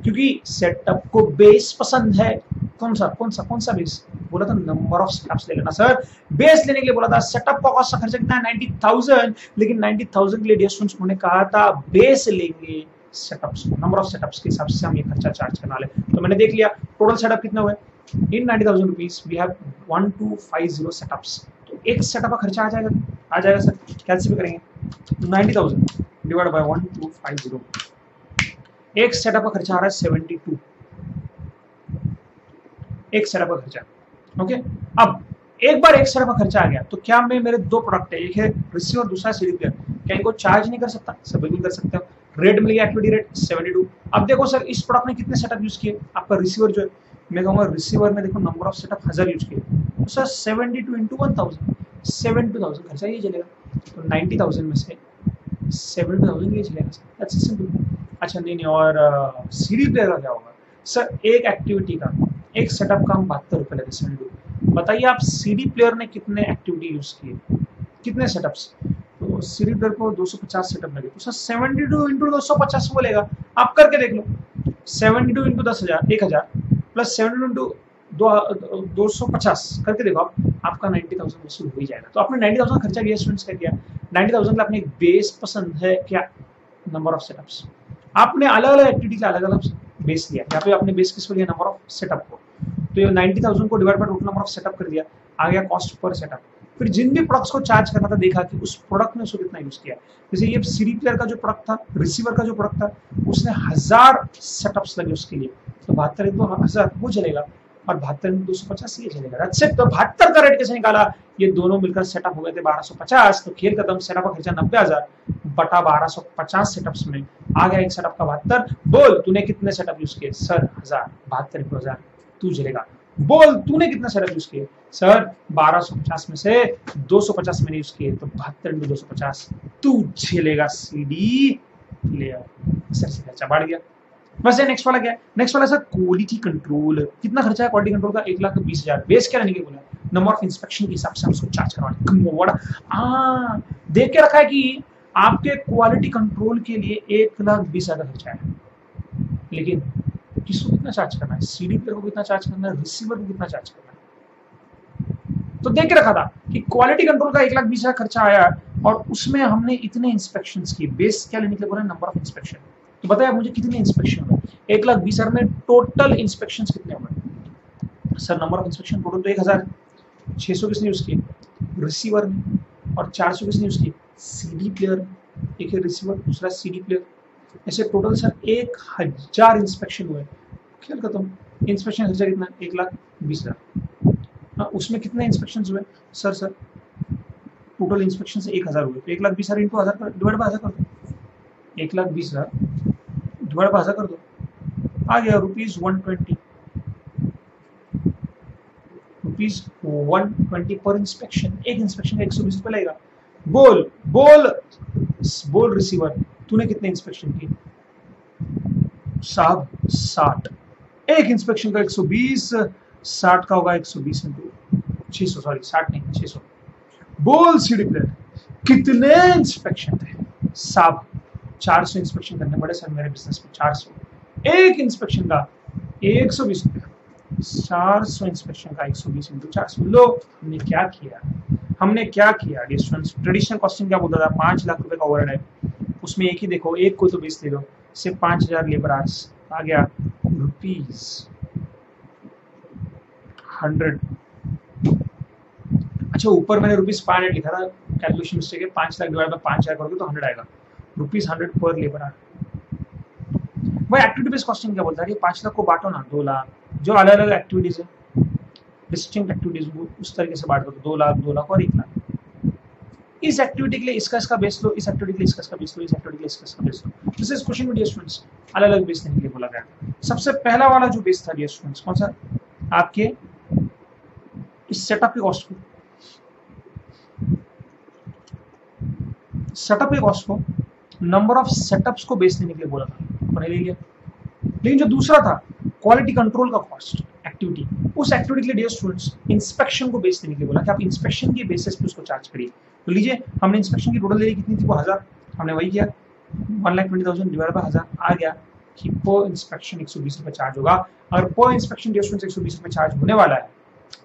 A: क्योंकि सेटअप को बेस पसंद है। कौन सा बेस? बोला था नंबर ऑफ सेटअप्स ले लेना। सर बेस लेने के लिए बोला था, सेटअप का कॉस्ट खर्चा कितना है? 90,000। लेकिन 90,000 के लिए डियर स्टूडेंट्स उन्होंने कहा था बेस लेंगे सेटअप्स को, नंबर ऑफ सेटअप्स के हिसाब से हम ये खर्चा चार्ज करने वाले। तो मैंने देख लिया टोटल सेटअप कितना हुआ। इन 90,000 रुपीज वी हैव 1250 सेटअप्स। तो एक सेटअप का खर्चा आ जाएगा सर। कैसे भी करेंगे? 90,000 डिवाइड बाय 1250। एक सेटअप का खर्चा आ रहा है 72। एक सेटअप का खर्चा। ओके, अब एक बार एक सेटअप का खर्चा आ गया तो क्या मैं मेरे दो प्रोडक्ट है, एक है रिसीवर दूसरा सीडी प्लेयर, क्या इनको चार्ज नहीं कर सकता? सब बिल्कुल कर सकते हो। रेट मिल गया एक्टिविटी रेट 72। अब देखो सर इस प्रोडक्ट में कितने सेटअप यूज किए? आपका रिसीवर जो है, मैं कहूंगा रिसीवर में देखो नंबर ऑफ सेटअप 1000 यूज किए तो सर 72 इंटू 1000, 72,000 खर्चा ये चलेगा। तो 90,000 में से 72,000 ये चलेगा सर। That's simple. अच्छा नहीं और सीडी प्लेयर का क्या होगा? सर एक एक्टिविटी का, एक सेटअप का हम 72 रुपये लगे 72। बताइए आप सीडी प्लेयर ने कितने एक्टिविटी यूज किए, कितने सेटअप्स? तो सीडी प्लेयर को 250 सेटअप लगे तो सर 72 इंटू 250 बोलेगा। आप करके देख लो, 72 इंटू 10,000 1000 प्लस 72 इंटू 250 करके देखो आप, आपका 90,000 वसूल हो ही जाएगा। तो आपने 90,000 खर्चा किया स्टूडेंट्स का, किया 90,000 का अपने एक बेस पसंद है क्या? Number of setups. आपने अलग अलग एक्टिविटी का अलग अलग बेस लिया। यहाँ पे आपने बेस किसको लिया? नंबर ऑफ सेटअप को। तो ये 90,000 को divide by total number of setup कर दिया, आ गया कॉस्ट पर सेटअप। फिर जिन भी प्रोडक्ट्स को चार्ज करना था देखा कि उस प्रोडक्ट ने उसको कितना यूज किया। जैसे ये सीडी प्लेयर का जो प्रोडक्ट था, रिसीवर का जो प्रोडक्ट था, उसने 1000 सेटअप्स लगे उसके लिए, तो 72 इंटू 1000 वो चलेगा और 72 इंटू 250 ये चलेगा। That's it. तो 72 का रेट कैसे निकाला? ये दोनों मिलकर सेटअप हो गए थे 1250। तो खेल खत्म। सेटअप का खर्चा 90,000 बटा 1250 सेटअप्स में आ गया एक सेटअप का 72। बोल तूने कितने सेटअप यूज किए? सर 1000। 72 इंटू 1000 तू झेलेगा। बोल तूने कितने सेटअप यूज किए? सर 1250 में से 250 मैंने यूज किए, तो 72 इंटू 250 तू झेलेगा सीडी प्लेयर। सर से खर्चा बढ़ गया। बस नेक्स्ट वाला क्या है? नेक्स्ट वाला सर क्वालिटी कंट्रोल। कितना खर्चा है क्वालिटी कंट्रोल का? 1,20,000। बेस क्या रहने के बोला? नंबर ऑफ इंस्पेक्शन के हिसाब से हम उसको चार्ज करवाएं। देख के रखा है कि आपके क्वालिटी कंट्रोल के लिए 1,20,000 का खर्चा है, लेकिन किसको कितना चार्ज करना है? सीडी प्लेयर को कितना चार्ज करना है? रिसीवर को कितना चार्ज करना है? तो देख के रखा था कि क्वालिटी कंट्रोल का 1,20,000 खर्चा आया और उसमें हमने इतने इंस्पेक्शन किए। बेस क्या लेने के लिए बोला? Number of inspection. तो बताया मुझे कितने इंस्पेक्शन हुए? 1,20,000 में टोटल इंस्पेक्शन कितने हुए? Sir number of inspection total तो 1,000 है। 600 किसने यूज किए? रिसीवर ने। और 400 किसने यूज किए? CD player. एक है रिसीवर, दूसरा सीडी प्लेयर। ऐसे टोटल सर 1,000 इंस्पेक्शन हुए। खेल खत्म। इंस्पेक्शन खर्चा कितना? 1,20,000। उसमें कितने इंस्पेक्शन हुए? सर टोटल इंस्पेक्शन से 1,000 हुए, तो 1,20,000 इंटू 1000 डिवाइड बाय 1000 कर दो। 1,20,000 डिवाइड बाय 1000 कर दो, आ गया ₹120। ₹120 पर इंस्पेक्शन। एक इंस्पेक्शन का 120 रुपये लगेगा। बोल रिसीवर तूने कितने इंस्पेक्शन की? साहब 60। एक इंस्पेक्शन का 120, 60 का होगा 120 इंटू 600, सॉरी 60 नहीं 600। बोल सीडी प्लेयर कितने इंस्पेक्शन थे? साहब 400 इंस्पेक्शन करने पड़े सर मेरे बिजनेस में। 400। एक इंस्पेक्शन का 120 रुपया। 400 इंस्पेक्शन का 120 इंटू 400। लो हमने क्या किया डियर स्टूडेंट्स? ट्रेडिशनल कॉस्टिंग क्या बोलता था? 5 लाख रुपए का ओवरहेड है, उसमें एक ही देखो, एक को तो बेस ले लो, सिर्फ 5,000 लेबर आवर्स आ गया ₹। 100। अच्छा ऊपर मैंने ₹500 लिखा था, कैलकुलेशन मिस्टेक है। 5 लाख डिवाइड बाय 5000 करोगे तो 100 आएगा। ₹100 पर लेबर आवर। वह एक्टिविटी बेस्ड कॉस्टिंग क्या बोलता है? 5 लाख को बांटो ना 2 लाख, जो अलग अलग एक्टिविटीज है, डिस्टिंक्ट एक्टिविटीज को उस तरीके से बांट दो। 2 लाख 2 लाख और 1 लाख। इस एक्टिविटी के लिए इसका बेस लो, इस एक्टिविटी के लिए इसका बेस लो, इस एक्टिविटी के लिए इसका बेस लो। This is question with dear students, अलग अलग बेस देने के लिए बोला गया। सबसे पहला वाला जो बेस था डियर स्टूडेंट्स, कौन सा? आपके इस सेटअप के कॉस्ट को, सेटअप के कॉस्ट को नंबर ऑफ सेटअप्स को बेस देने के लिए बोला था, मैंने ले लिया। लेकिन जो दूसरा था क्वालिटी कंट्रोल का कॉस्ट एक्टिविटी, उस एक्टिविटी के लिए डियर स्टूडेंट्स इंस्पेक्शन को बेस देने के लिए बोला कि आप इंस्पेक्शन के बेसिस पे उसको चार्ज करिए। तो लीजिए हमने इंस्पेक्शन की टोटल ले ली, कितनी थी? वो 1000। हमने वही किया, 1,20,000 डिवाइड बाय 1000 आ गया कि पर इंस्पेक्शन 120 रुपये चार्ज होगा। अगर पर इंस्पेक्शन डियर स्टूडेंट्स 120 रुपये चार्ज होने वाला है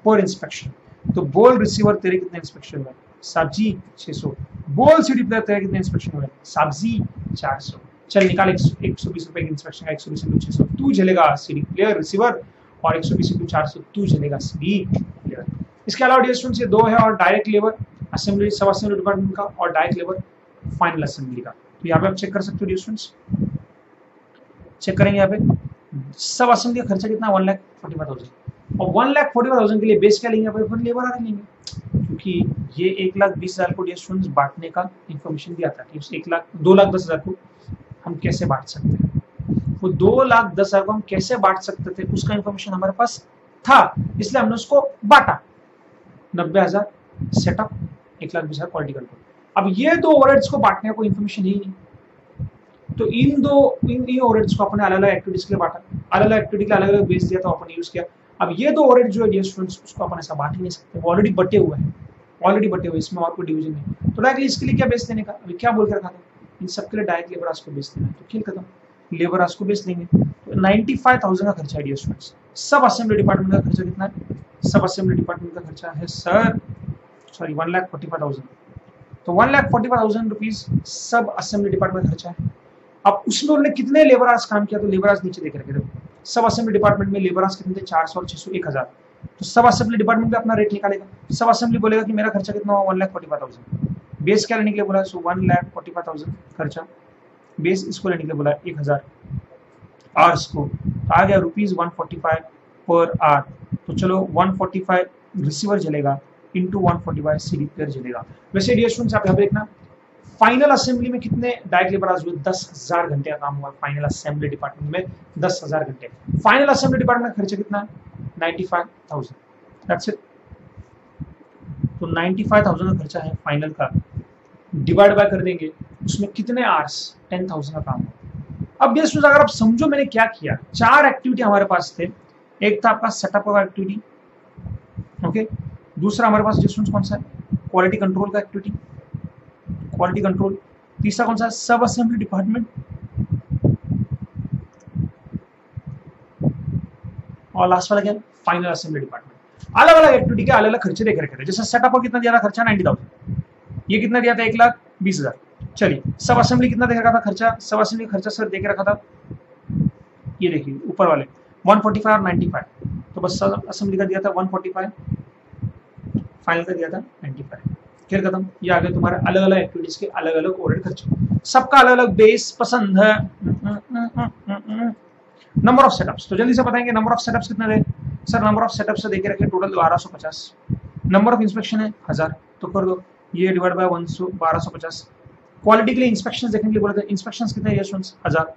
A: पर इंस्पेक्शन, तो बोल रिसीवर तेरे कितने इंस्पेक्शन हुए? सब्जी 600। बोल सीडी प्लेयर तेरे कितने इंस्पेक्शन हुए? सब्जी 400। चल निकाल 120 रुपए की इंस्पेक्शन का 120 इंटू 600, तू झेलेगा सीडी प्लेयर रिसीवर, और 120 इंटू 400 तू झेलेगा सीडी प्लेयर। इसके अलावा डियर स्टूडेंट्स ये दो है, और डायरेक्ट लेबर असेंबली सब असेंबली डिपार्टमेंट का, और डायरेक्ट लेबर फाइनल असेंबली का। तो यहाँ पे आप चेक कर सकते हो डियर स्टूडेंट्स, चेक करेंगे यहाँ पे सब असेंबली का खर्चा कितना? 1,45,000। और 1,45,000 के लिए बेस क्या लेंगे? अपन लेबर आ लेंगे, क्योंकि ये 1,20,000 को डियर स्टूडेंट्स बांटने का इंफॉर्मेशन दिया था कि उस 2,10,000 को हम कैसे बांट सकते हैं। वो 2,10,000 को हम कैसे बांट सकते थे उसका इंफॉर्मेशन हमारे पास था, इसलिए हमने उसको बांटा। 90,000 सेटअप, 1,20,000 क्वालिटी कंट्रोल। अब ये दो ओवरहेड्स को बांटने का कोई इंफॉर्मेशन ही नहीं, तो इन ओवरहेड्स को अपने अलग अलग एक्टिविटीज के लिए बांटा, अलग अलग एक्टिविटी के अलग अलग बेस दिया तो अपन यूज किया। अब ये दो ओवरहेड जो है डियर स्टूडेंट्स उसको अपन ऐसा बांट ही नहीं सकते, वो ऑलरेडी बटे हुए हैं, ऑलरेडी बटे हुए, इसमें और कोई डिवीजन नहीं। तो डायरेक्टली इसके लिए क्या बेस देने का? अभी क्या बोल के रखा था? इन सबके लिए डायरेक्ट लेबर आवर्स को बेस देना है, तो खेल खत्म, लेबर आवर्स को बेस देंगे। तो 95,000 का खर्चा है डियर स्टूडेंट्स। सब असेंबली डिपार्टमेंट का खर्चा कितना है? सब असेंबली डिपार्टमेंट का खर्चा है सर 1,45,000। तो 1,45,000 रुपीज सब असेंबली डिपार्टमेंट का खर्चा है। अब उसमें उन्होंने कितने लेबर आवर्स काम किया? तो लेबर आवर्स नीचे देख रखे थे, सब असेंबली डिपार्टमेंट में लेबर आवर्स कितने थे? 400 और 600 1000। तो सब असेंबली डिपार्टमेंट में अपना रेट निकालेगा, सब असेंबली बोलेगा कि मेरा खर्चा कितना हुआ? 1,45,000। बेस क्या लेने के लिए बोला? सो 1,45,000 खर्चा, बेस इसको लेने के लिए बोला 1000 आवर्स को, तो आ गया ₹145 पर आवर। तो चलो 145 रिसीवर चलेगा इंटू 145 सीडी प्लेयर चलेगा। वैसे डियर स्टूडेंट्स आप यहाँ पे देखना, फाइनल असेंबली में कितने डायरेक्ट लेबर आवर्स हुए? 10,000 घंटे का काम हुआ फाइनल असेंबली डिपार्टमेंट में, 10,000 घंटे। फाइनल असेंबली डिपार्टमेंट का खर्चा कितना है? 95,000। That's it. तो 95,000 का खर्चा है फाइनल का, डिवाइड बाय कर देंगे उसमें कितने आवर्स? 10,000 का काम हुआ। अब डियर स्टूडेंट्स अगर आप समझो मैंने क्या किया, 4 एक्टिविटी हमारे पास थे। एक था आपका सेटअप का एक्टिविटी, ओके। दूसरा हमारे पास डियर स्टूडेंट्स कौन सा है? क्वालिटी कंट्रोल का एक्टिविटी, क्वालिटी कंट्रोल। तीसरा कौन सा? सब असेंबली डिपार्टमेंट। और लास्ट वाला क्या है? Final assembly department. अलग अलग एक्टिविटी के अलग अलग खर्चे देख रखे थे। जैसे सेटअप को कितना दिया था खर्चा? 90,000। ये कितना दिया था? 1,20,000। चलिए सब असेंबली कितना देख रखा था खर्चा? सब असेंबली खर्चा सर देख रखा था, ये देखिए ऊपर वाले 145 और 95। तो बस सब असेंबली का दिया था 145, फाइनल का दिया था 95। फिर खत्म। ये आ गए तुम्हारे अलग अलग एक्टिविटीज के अलग अलग ओवरहेड खर्चे, सबका अलग अलग बेस पसंद है। नंबर ऑफ सेटअप्स, तो जल्दी से बताएंगे नंबर ऑफ सेटअप्स कितने थे? सर नंबर ऑफ सेटअप्स से देखे रखे टोटल 1250। नंबर ऑफ इंस्पेक्शन है 1000, तो कर दो ये डिवाइड बाय 1250। क्वालिटी के लिए इंस्पेक्शंस देखने के लिए बोला था, इंस्पेक्शंस कितने? 1000।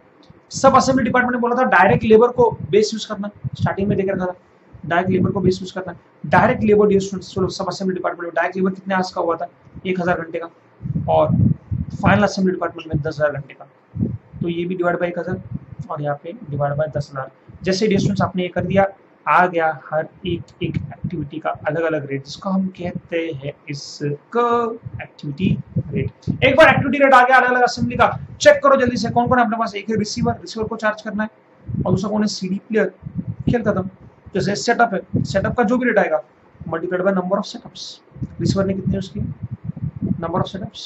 A: सब असेंबली डिपार्टमेंट ने बोला था डायरेक्ट लेबर को बेस यूज करना, स्टार्टिंग में देख रखा था डायरेक्ट लेबर को बेस यूज करना। डायरेक्ट लेबर डियर स्टूडेंट्स, चलो सब असेंबली डिपार्टमेंट में डायरेक्ट लेबर कितने आवर्स का हुआ था? 1000 घंटे का, और फाइनल असेंबली डिपार्टमेंट में 10,000 घंटे का। तो ये भी डिवाइड बाय 1000 और यहाँ पे डिवाइड बाय 10,000। जैसे डियर स्टूडेंट्स आपने ये कर दिया, आ गया हर एक एक्टिविटी का अलग अलग रेट, जिसको हम कहते हैं इसका एक्टिविटी रेट। एक बार एक्टिविटी रेट आ गया अलग अलग असेंबली का, चेक करो जल्दी से कौन कौन है अपने पास। एक है रिसीवर को चार्ज करना है, और दूसरा कौन है? CD player. खेल खत्म। जैसे सेटअप है, सेटअप का जो भी रेट आएगा multiplied by number of setups. Receiver ने कितने उसकी? Number of setups.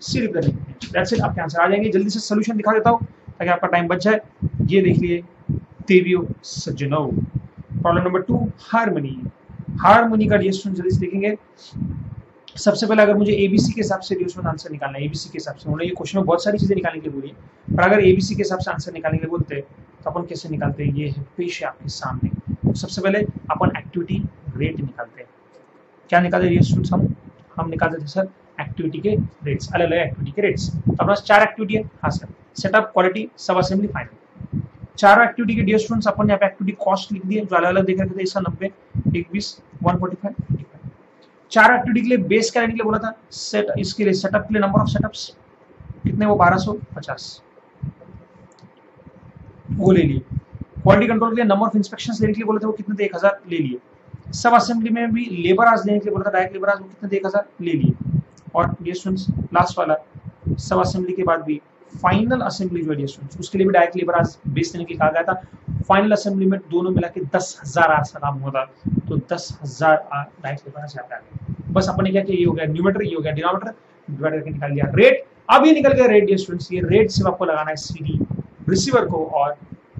A: CD player ने कितने? That's it. आपके आंसर आ जाएंगे। जल्दी से सोल्यूशन दिखा देता हूँ ताकि आपका टाइम बच जाए। ये देख लिए देवियो सज्जनों, प्रॉब्लम नंबर 2 हार्मनी। हार्मनी का डियर स्टूडेंट जल्दी से देखेंगे। सबसे पहले अगर मुझे एबीसी के हिसाब से डियर स्टूडेंट आंसर निकालना है, एबीसी के हिसाब से, उन्होंने ये क्वेश्चन में बहुत सारी चीजें निकालने के लिए बोली है, पर अगर एबीसी के हिसाब से आंसर निकालने के लिए बोलते हैं तो अपन कैसे निकालते हैं, ये है पेश है आपके सामने। तो सबसे पहले अपन एक्टिविटी रेट निकालते हैं। क्या निकालते हैं स्टूडेंट्स, हम निकालते थे सर एक्टिविटी के रेट्स, अलग अलग एक्टिविटी के रेट्स। तो अपना 4 एक्टिविटी है, हाँ सर, सेटअप, क्वालिटी, सब असेंबली, फाइनल। 4 एक्टिविटी के डियर स्टूडेंट्स अपन यहाँ पे एक्टिविटी कॉस्ट लिख दिए, जो अलग अलग देख रखे थे, इसका 90, 20, 145, 85। 4 एक्टिविटी के लिए बेस क्या लेने के लिए बोला था, सेट, इसके लिए सेटअप के लिए नंबर ऑफ सेटअप्स कितने, वो 1250 वो ले लिए। क्वालिटी कंट्रोल के लिए नंबर ऑफ इंस्पेक्शंस लेने के लिए बोले थे, वो कितने थे, 1000 ले लिए। सब असेंबली में भी लेबर आज लेने के लिए बोला था, डायरेक्ट लेबर आज वो कितने थे, 1000 ले लिए। और डियर स्टूडेंट्स लास्ट वाला, सब असेंबली के बाद भी फाइनल असेंबली जो है डियर स्टूडेंट्स, उसके लिए भी डायरेक्ट लेबर आज बेस देने के लिए कहा गया था। फाइनल असेंबली में दोनों मिला के 10,000 आज का काम हुआ था, तो 10,000 डायरेक्ट लेबर आज आ गया। बस अपन ने क्या किया, ये हो गया न्यूमरेटर, ये हो गया डिनोमिनेटर, डिवाइड करके निकाल लिया रेट। अब ये निकल गया रेट डियर स्टूडेंट्स, ये रेट सिर्फ आपको लगाना है सीडी रिसीवर को और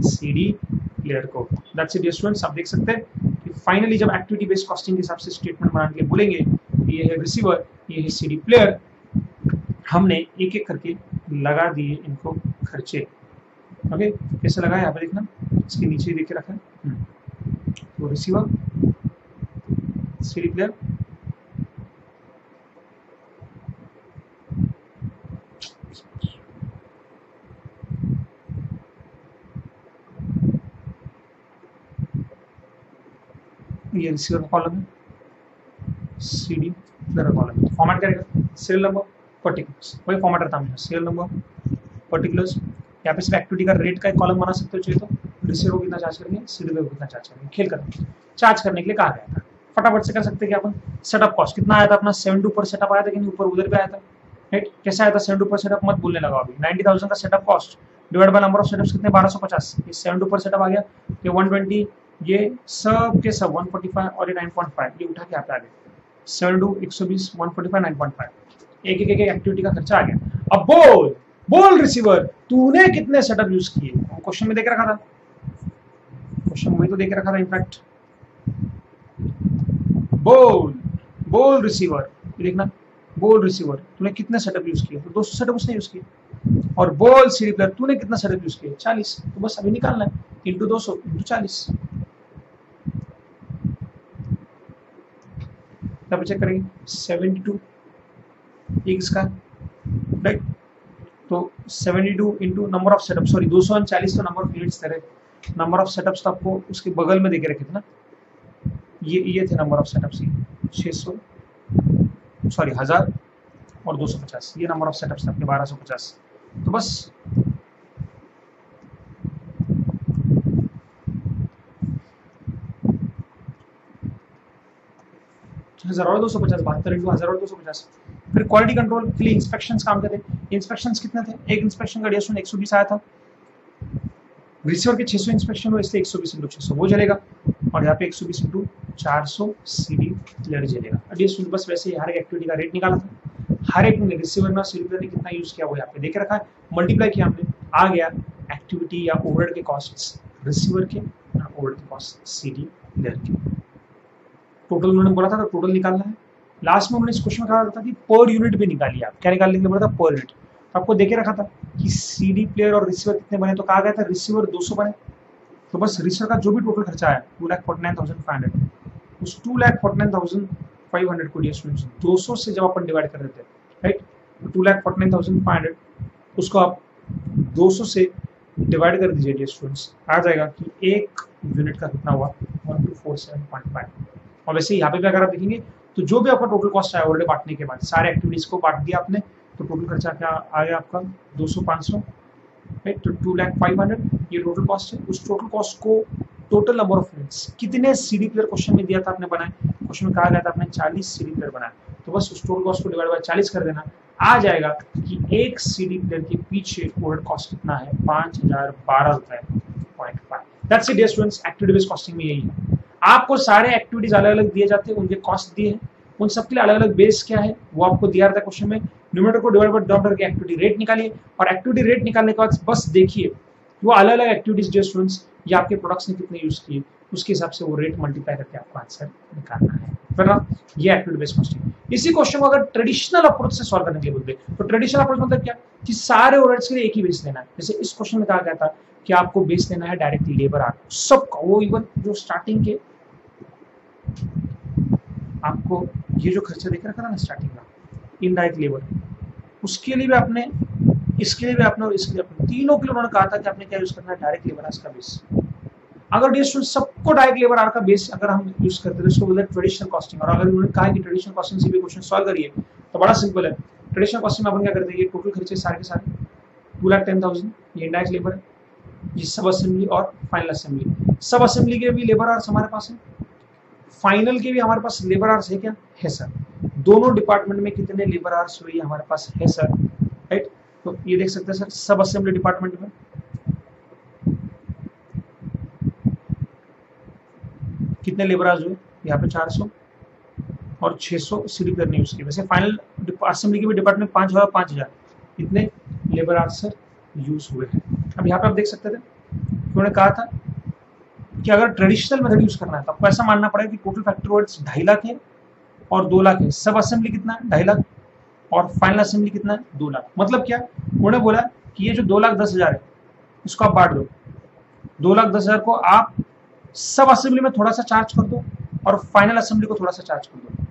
A: सीडी प्लेयर को। That's it dear students. आप देख सकते हैं कि फाइनली जब एक्टिविटी बेस्ड कॉस्टिंग के हिसाब से स्टेटमेंट बनाने के लिए बोलेंगे, ये है रिसीवर, ये है सीडी प्लेयर, हमने एक एक करके लगा दिए इनको खर्चे। ओके, कैसे लगा है यहाँ पे देखना, इसके नीचे देख के रखा है। तो रिसीवर, सीडी प्लेयर, ये रिसीवर का कॉलम है, सीडी प्लेयर का कॉलम है। फॉर्मेट करेगा सीरियल नंबर पर्टिकुलर्स, वही फॉर्मेट रहता है, सीरियल नंबर पर्टिकुलर्स। यहाँ पे सिर्फ एक्टिविटी का रेट का एक कॉलम बना सकते हो चाहिए तो, रिसीवर को कितना चार्ज करेंगे, सीडी प्लेयर को कितना चार्ज करेंगे, खेल कर चार्ज करने के लिए कहा गया था। फटाफट से कर सकते हैं कि अपन सेटअप कॉस्ट कितना आया था अपना, 72 पर सेटअप आया था कि नहीं, ऊपर उधर पे आया था, राइट। कैसे आया था 72 पर सेटअप, मत बोलने लगा अभी। 90,000 का setup cost divide by number of setups कितने, 1250, ये 72 पर सेटअप आ गया, ये 120, ये सब के सब 145 और ये 9.5, ये उठा के आप आ गए 72, 120, 145, 9.5, एक एक एक्टिविटी का खर्चा आ गया। अब बोल रिसीवर, तूने कितने सेटअप यूज किए, क्वेश्चन में देख रखा था, क्वेश्चन में तो देख रखा था इनफैक्ट। बोल रिसीवर, देखना, बोल रिसीवर तूने कितने सेटअप यूज किए, तो 200 सेटअप उसने यूज किए। और बोल सीडी प्लेयर तूने कितना सेटअप यूज किया, 40, तो बस अभी निकालना है, इंटू 200 इंटू 40, तब चेक करेंगे 72 एक का, राइट। तो 72 into number of setup, sorry 240 तो नंबर ऑफ यूनिट्स थे, नंबर ऑफ सेटअप्स तो आपको उसके बगल में देके रखे थे ना, ये थे नंबर ऑफ सेटअप्स, 600 सॉरी 1000 और 250, ये नंबर ऑफ सेटअप्स थे अपने 1250। तो बस हजार और 250, 72 इंटू 1000 और 250। फिर क्वालिटी कंट्रोल के लिए इंस्पेक्शंस काम करते हैं। इंस्पेक्शंस कितने थे, एक इंस्पेक्शन का डिस्टेंस 120 आया था, रिसीवर के 600 इंस्पेक्शन हुए, इसलिए 120 इंटू 600 वो चलेगा, और यहाँ पे 120 इंटू 400 सीडी प्लेयर चलेगा। डिस्टेंस बस वैसे ही हर एक एक्टिविटी का रेट निकाला था, हर एक ने रिसीवर में सीडी प्लेयर ने कितना यूज किया वो यहाँ पे देख रखा है, मल्टीप्लाई किया हमने, आ गया एक्टिविटी या ओवरहेड के कॉस्ट रिसीवर के, ओवरहेड के कॉस्ट सीडी प्लेयर के। टोटल उन्होंने बोला था, तो टोटल निकालना है। लास्ट में उन्होंने इस क्वेश्चन में कहा था कि पर यूनिट भी निकालिए, आप क्या निकालने के लिए बोला था, पर यूनिट। तो आपको देखे रखा था कि सीडी प्लेयर और रिसीवर कितने बने, तो कहा गया था रिसीवर 200 बने, तो बस रिसीवर का जो भी टोटल खर्चा आया 2,49,500, उस 2,49,500 को डियर स्टूडेंट्स 200 से जब अपन डिवाइड कर देते हैं, राइट, तो 2,49,500 उसको आप 200 से डिवाइड कर दीजिए डियर स्टूडेंट्स, आ जाएगा कि एक यूनिट का कितना हुआ, 1247.5। और वैसे यहाँ पे भी अगर आप देखेंगे तो जो भी आपका टोटल कॉस्ट आया ऑलरेडी बांटने के बाद, सारे एक्टिविटीज को बांट दिया आपने, तो टोटल खर्चा क्या आ गया आपका 200, 500, राइट, तो 2,05,000 ये टोटल कॉस्ट है। उस टोटल कॉस्ट को टोटल नंबर ऑफ यूनिट्स कितने सीडी प्लेयर क्वेश्चन में दिया था आपने बनाए, क्वेश्चन में कहा गया था आपने 40 सीडी प्लेयर बनाए, तो बस उस टोटल कॉस्ट को डिवाइड बाय 40 कर देना, आ जाएगा कि एक सीडी प्लेयर के पीछे ओवरहेड कॉस्ट कितना है, 5,012 रुपए 0.5। That's it dear students, activity based costing में यही है। आपको सारे एक्टिविटीज अलग अलग दिए जाते हैं, उनके कॉस्ट दिए हैं, उन सबके लिए अलग अलग बेस क्या है वो आपको दिया रहता है क्वेश्चन में। न्यूमरेटर को डिवाइड बाय डिनोमिनेटर के एक्टिविटी रेट निकालिए, और एक्टिविटी रेट निकालने के बाद बस देखिए वो अलग अलग एक्टिविटीज जो स्टूडेंट्स या आपके प्रोडक्ट्स ने कितने यूज किए उसके हिसाब से वो रेट मल्टीप्लाई करके आपको आंसर निकालना है, फिर ना ये एक्टिविटी बेस्ड क्वेश्चन। इसी क्वेश्चन को अगर ट्रेडिशनल अप्रोच से सॉल्व करने के लिए बोलते तो ट्रेडिशनल अप्रोच मतलब क्या कि सारे ओवरहेड्स के लिए एक ही बेस लेना है। जैसे इस क्वेश्चन में कहा गया था कि आपको बेस लेना है डायरेक्ट लेबर आर्क सबका, वो इवन जो स्टार्टिंग के आपको ये जो खर्चा देख रखा था ना स्टार्टिंग का इनडायरेक्ट लेबर, उसके लिए भी आपने, इसके लिए भी आपने और इसके लिए आपने, तीनों के लिए उन्होंने कहा था कि आपने क्या यूज करना है डायरेक्ट लेबर आर्क का बेस। अगर डियर स्टूडेंट सबको डायरेक्ट लेबर आर्क का बेस अगर हम यूज करते हैं इसको बोलते हैं ट्रेडिशनल कॉस्टिंग। और अगर उन्होंने कहा कि ट्रेडिशनल कॉस्टिंग से भी क्वेश्चन सॉल्व करिए तो बड़ा सिंपल है। ट्रेडिशनल कॉस्टिंग में अपन क्या करते हैं, ये टोटल खर्चे सारे के सारे 2,10,000 ये इनडायरेक्ट लेबर है, ये सब असेंबली और फाइनल असेंबली। सब असेंबली के भी लेबर आवर्स हमारे पास है, फाइनल के भी हमारे पास लेबर आवर्स है क्या, है सर। दोनों डिपार्टमेंट में कितने लेबर आवर्स हुए हमारे पास है सर, राइट। तो ये देख सकते हैं सर सब असेंबली डिपार्टमेंट में कितने लेबर आवर्स हुए, यहाँ पे 400 और 600 सीडी करनी उसकी। वैसे फाइनल असेंबली के भी डिपार्टमेंट 5,000 5,000 इतने लेबर आवर्स सर यूज हुए हैं। अब यहाँ पे आप देख सकते थे उन्होंने कहा था कि अगर ट्रेडिशनल मेथड यूज करना है तो आपको ऐसा मानना पड़ेगा कि टोटल फैक्टर वर्ड्स 2.5 लाख है और 2 लाख है। सब असेंबली कितना है 2.5 लाख और फाइनल असेंबली कितना है 2 लाख। मतलब क्या उन्होंने बोला कि ये जो 2,10,000 है इसको आप बांट दो, 2,10,000 को आप सब असेंबली में थोड़ा सा चार्ज कर दो और फाइनल असेंबली को थोड़ा सा चार्ज कर दो।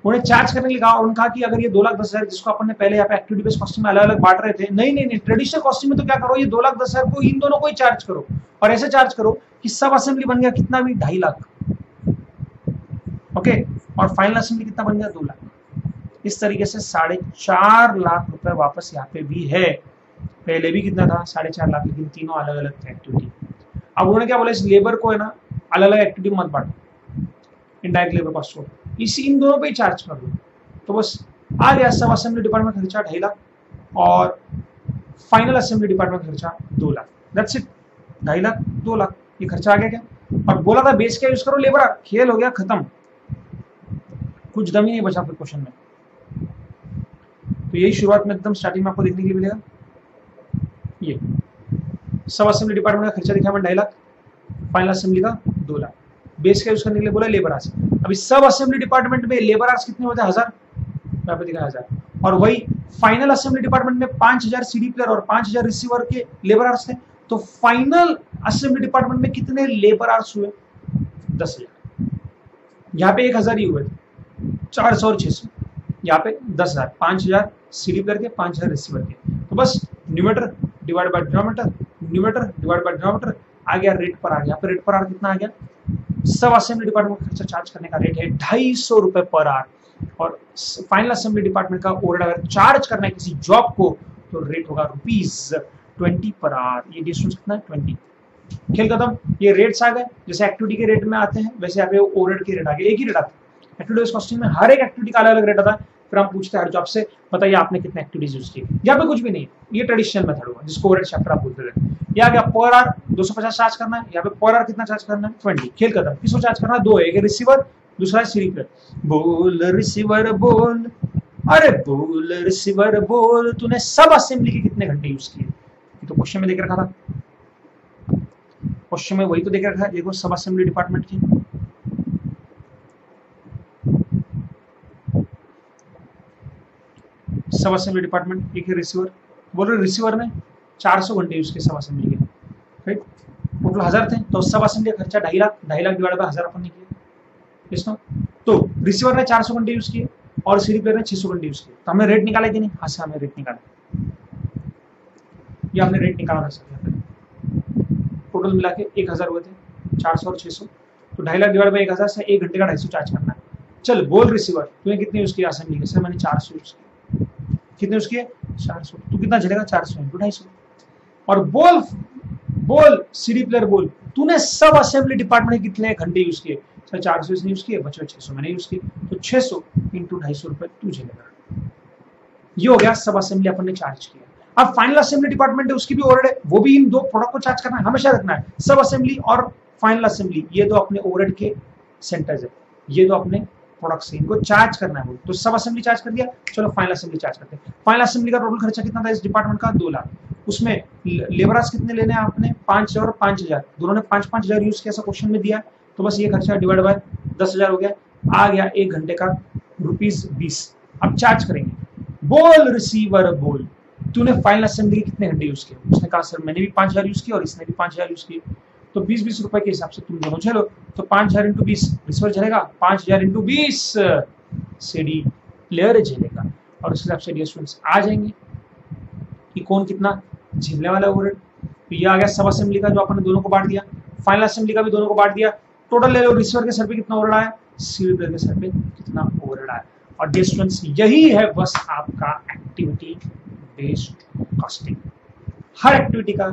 A: उन्हें चार्ज करने के लिए कहा, उन्होंने कहा कि अगर ये 2,10,000 जिसको अपन ने पहले यहाँ पे एक्टिविटी बेस्ड कॉस्टिंग में अलग अलग बांट रहे थे, नहीं ट्रेडिशनल कॉस्टिंग में तो क्या करो ये 2,10,000 को इन दोनों को ही चार्ज करो और ऐसे चार्ज करो कि सब असेंबली बन गया कितना भी 2.5 लाख, ओके, और फाइनल असेंबली कितना बन गया 2 लाख। इस तरीके से 4.5 लाख रुपए वापस यहाँ पे भी है। पहले भी कितना था 4.5 लाख, लेकिन तीनों अलग अलग थे एक्टिविटी। अब उन्होंने क्या बोला, इस लेबर को है ना अलग अलग एक्टिविटी मत बांटो, इनडायरेक्ट लेबर कॉस्ट को इसी इन दोनों पे ही चार्ज कर दो। तो बस आ गया सब असेंबली डिपार्टमेंट खर्चा 2.5 लाख और फाइनल असेंबली डिपार्टमेंट खर्चा 2 लाख। दैट्स इट, 2.5 लाख 2 लाख ये खर्चा आ गया क्या। और बोला था बेस क्या यूज करो, लेबर, खेल हो गया खत्म, कुछ दम ही नहीं बचा फिर क्वेश्चन में। तो यही शुरुआत में एकदम स्टार्टिंग में आपको देखने के लिए मिलेगा। ये सब असेंबली डिपार्टमेंट का खर्चा दिखा मैं 2.5 लाख, फाइनल असेंबली का 2 लाख। बेस का यूज करने के लिए बोला लेबर आवर्स। अभी सब असेंबली डिपार्टमेंट में लेबर आवर्स कितने होते हैं 1000, यहाँ पे दिखा 1000। और वही फाइनल असेंबली डिपार्टमेंट में 5,000 सीडी प्लेयर और 5,000 रिसीवर के लेबर आवर्स थे। तो फाइनल असेंबली डिपार्टमेंट में कितने लेबर आवर्स हुए 10,000। यहाँ पे 1,000 ही हुए थे, 400 और 600, यहाँ पे 10,000, 5,000 सीडी प्लेयर के 5,000 रिसीवर के। तो बस numerator divide by denominator, numerator divide by denominator आ गया रेट पर आ गया। यहाँ पे रेट पर आर कितना आ गया, सब असेंबली डिपार्टमेंट का खर्चा चार्ज करने का रेट है 250 रुपए पर आवर। और फाइनल असेंबली डिपार्टमेंट का ओवरहेड अगर चार्ज करना है किसी जॉब को तो रेट होगा ₹20 पर आवर। ये डिस्टेंस कितना है 20। खेल खत्म, ये रेट्स आ गए। जैसे एक्टिविटी के रेट में आते हैं वैसे यहाँ पे ओवरहेड के रेट आ गए, एक ही रेट आता है। एक्टिविटी बेस्ड कॉस्टिंग में हर एक एक्टिविटी का अलग अलग रेट आता है। फिर हम पूछते हैं हर जॉब से बताइए आपने कितने एक्टिविटीज यूज की। यहाँ पे कुछ भी नहीं, ये ट्रेडिशनल मेथड होगा जिसको ओवरहेड चैप्टर आप बोलते थे। यहाँ गया पर आवर 250 चार्ज करना है, यहाँ पे पर आवर कितना चार्ज करना है 20। खेल खत्म, किसको चार्ज करना है, दो है, एक रिसीवर दूसरा है सीडी प्लेयर। बोल रिसीवर बोल, अरे बोल रिसीवर बोल, तूने सब असेंबली के कितने घंटे यूज किए। तो क्वेश्चन में देख रखा था, क्वेश्चन में वही तो देख रखा है। देखो सब असेंबली डिपार्टमेंट की सब असेंबली डिपार्टमेंट, एक है रिसीवर। बोल रहे रिसीवर ने 400 घंटे यूज किए सब असेंबली के, राइट। टोटल 1000 थे तो सब असेंबली का खर्चा 2.5 लाख, 2.5 लाख डिवाइड बाय 1000 अपन ने किया, यस नो। तो रिसीवर ने 400 घंटे यूज किए और सीडी प्लेयर ने 600 घंटे यूज किए। तो हमने रेट निकाला कि नहीं, हाँ से हमने रेट निकाला, ये हमने रेट निकाला था सर। टोटल मिला के 1000 हुए थे, 400 और 600। तो 2.5 लाख डिवाइड बाय 1000 से 1 घंटे का 250 चार्ज करना है। चल बोल रिसीवर तूने कितने यूज किया असेंबली के, सर मैंने 400 यूज किया। कितने यूज किए 400, तो कितना चलेगा 400 × 250। और बोल बोल सीडी प्लेयर बोल, तूने सब असेंबली डिपार्टमेंट कितने घंटे यूज किए, सर 400 इसने यूज किए, बचे 600 मैंने यूज किए। तो 600 × 250 रुपए तू झेलेगा। ये हो गया सब असेंबली अपन ने चार्ज किया। अब फाइनल असेंबली डिपार्टमेंट है उसकी भी ओवरहेड है, वो भी इन दो प्रोडक्ट को चार्ज करना है, हमेशा रखना है। सब असेंबली और फाइनल असेंबली ये दो अपने ओवरहेड के सेंटर्स है, ये दो अपने प्रोडक्ट से, इनको चार्ज करना है। तो सब असेंबली चार्ज कर दिया, चलो फाइनल असेंबली चार्ज करते हैं। फाइनल असेंबली का टोटल खर्चा कितना था इस डिपार्टमेंट का 2 लाख। उसमें लेबर आवर्स कितने लेने हैं आपने, 5,000 और 5,000, दोनों ने 5,000 यूज किया, ऐसा क्वेश्चन में दिया है, तो बस ये खर्चा डिवाइड बाय 10,000 हो गया, आ गया 1 घंटे का ₹20। अब चार्ज करेंगे। बोल रिसीवर बोल, तूने फाइनल असेंबली के कितने घंटे यूज किए? उसने कहा सर मैंने भी 5,000 यूज किया और इसने भी 5,000 यूज किए, तो 20-20 रुपए के हिसाब से तुम दोनों झेलो। तो 5,000 इंटू 20 रिसीवर झेलेगा, 5,000 इंटू 20 सीडी प्लेयर झेलेगा। और उस हिसाब से डियर स्टूडेंट्स आ जाएंगे कि कौन कितना झेलने वाला है ओवरहेड। तो ये आ गया सब असेंबली का जो अपन दोनों को बांट दिया, फाइनल असेंबली का भी दोनों को बांट दिया। टोटल ले लो, रिसीवर के सर पे कितना ओवरहेड आया, सीडी प्लेयर के सर पे कितना ओवरहेड आया। और डियर स्टूडेंट्स यही है बस आपका एक्टिविटी बेस्ड कॉस्टिंग। हर एक्टिविटी का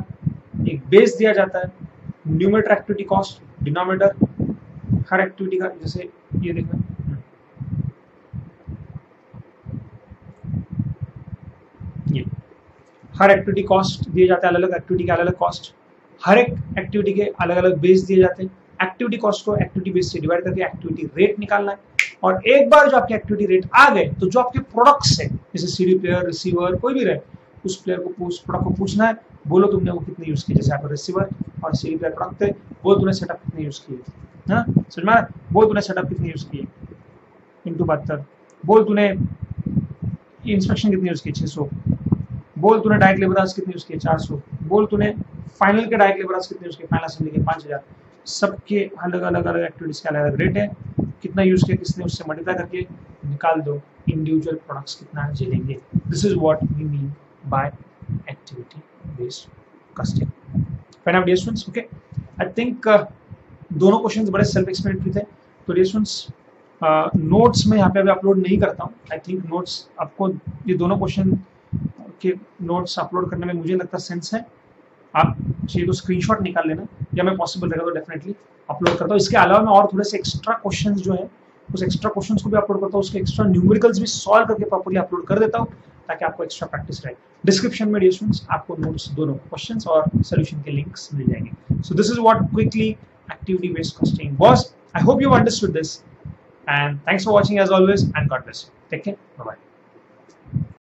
A: एक बेस दिया जाता है, न्यूमरेटर एक्टिविटी कॉस्ट, डिनोमिनेटर हर एक्टिविटी का, जैसे ये देखना ये हर एक्टिविटी कॉस्ट दिए जाते हैं, अलग अलग एक्टिविटी के अलग अलग कॉस्ट, हर एक एक्टिविटी के अलग अलग बेस दिए जाते हैं। एक्टिविटी कॉस्ट को एक्टिविटी बेस से डिवाइड करके एक्टिविटी रेट निकालना है। और एक बार जो आपके एक्टिविटी रेट आ गए तो जो आपके प्रोडक्ट्स है, जैसे सीडी प्लेयर, रिसीवर, कोई भी रहे, उस प्लेयर को प्रोडक्ट को पूछना है, बोलो तुमने वो कितने यूज किए। जैसे आपका रिसीवर और सीडी प्लेयर प्रोडक्ट थे, बोल तूने सेटअप कितने यूज किए, हाँ समझ में, बोल तूने सेटअप कितने यूज किए इंटू 72, बोल तूने इंस्पेक्शन कितने यूज किए 600, बोल तूने डायरेक्ट लेबर आवर्स कितने यूज किए 400, बोल तूने फाइनल के डायरेक्ट लेबर आवर्स कितने यूज किए, फाइनल असेंबली के 5,000। सबके अलग अलग एक्टिविटीज के अलग अलग रेट है, कितना यूज किया किसने, उससे मल्टीप्लाई करके निकाल दो इंडिविजुअल प्रोडक्ट्स कितना झेलेंगे। This is what we mean by activity based costing. Fine dear students, okay I think दोनों क्वेश्चंस बड़े सेल्फ एक्सप्लेनेटरी थे। तो डियर स्टूडेंट्स नोट्स में यहाँ पे अभी अपलोड नहीं करता हूँ। आई थिंक नोट्स आपको ये दोनों क्वेश्चन के नोट्स अपलोड करने में मुझे लगता सेंस है। आप चाहिए तो स्क्रीनशॉट निकाल लेना, या मैं पॉसिबल रहेगा तो डेफिनेटली अपलोड करता हूँ। इसके अलावा मैं और थोड़े से एक्स्ट्रा क्वेश्चंस जो है उस एक्स्ट्रा क्वेश्चंस को भी अपलोड करता हूँ, उसके एक्स्ट्रा न्यूमेरिकल्स भी सॉल्व करके प्रॉपर्ली अपलोड कर देता हूँ ताकि आपको एक्स्ट्रा प्रैक्टिस रहे। डिस्क्रिप्शन में डियर स्टूडेंट्स आपको नोट्स दोनों क्वेश्चंस और सोल्यूशन के लिंक्स मिल जाएंगे। So this is what quickly activity based costing was. I hope you understood this and thanks for watching as always and God bless you. Take care. Bye bye.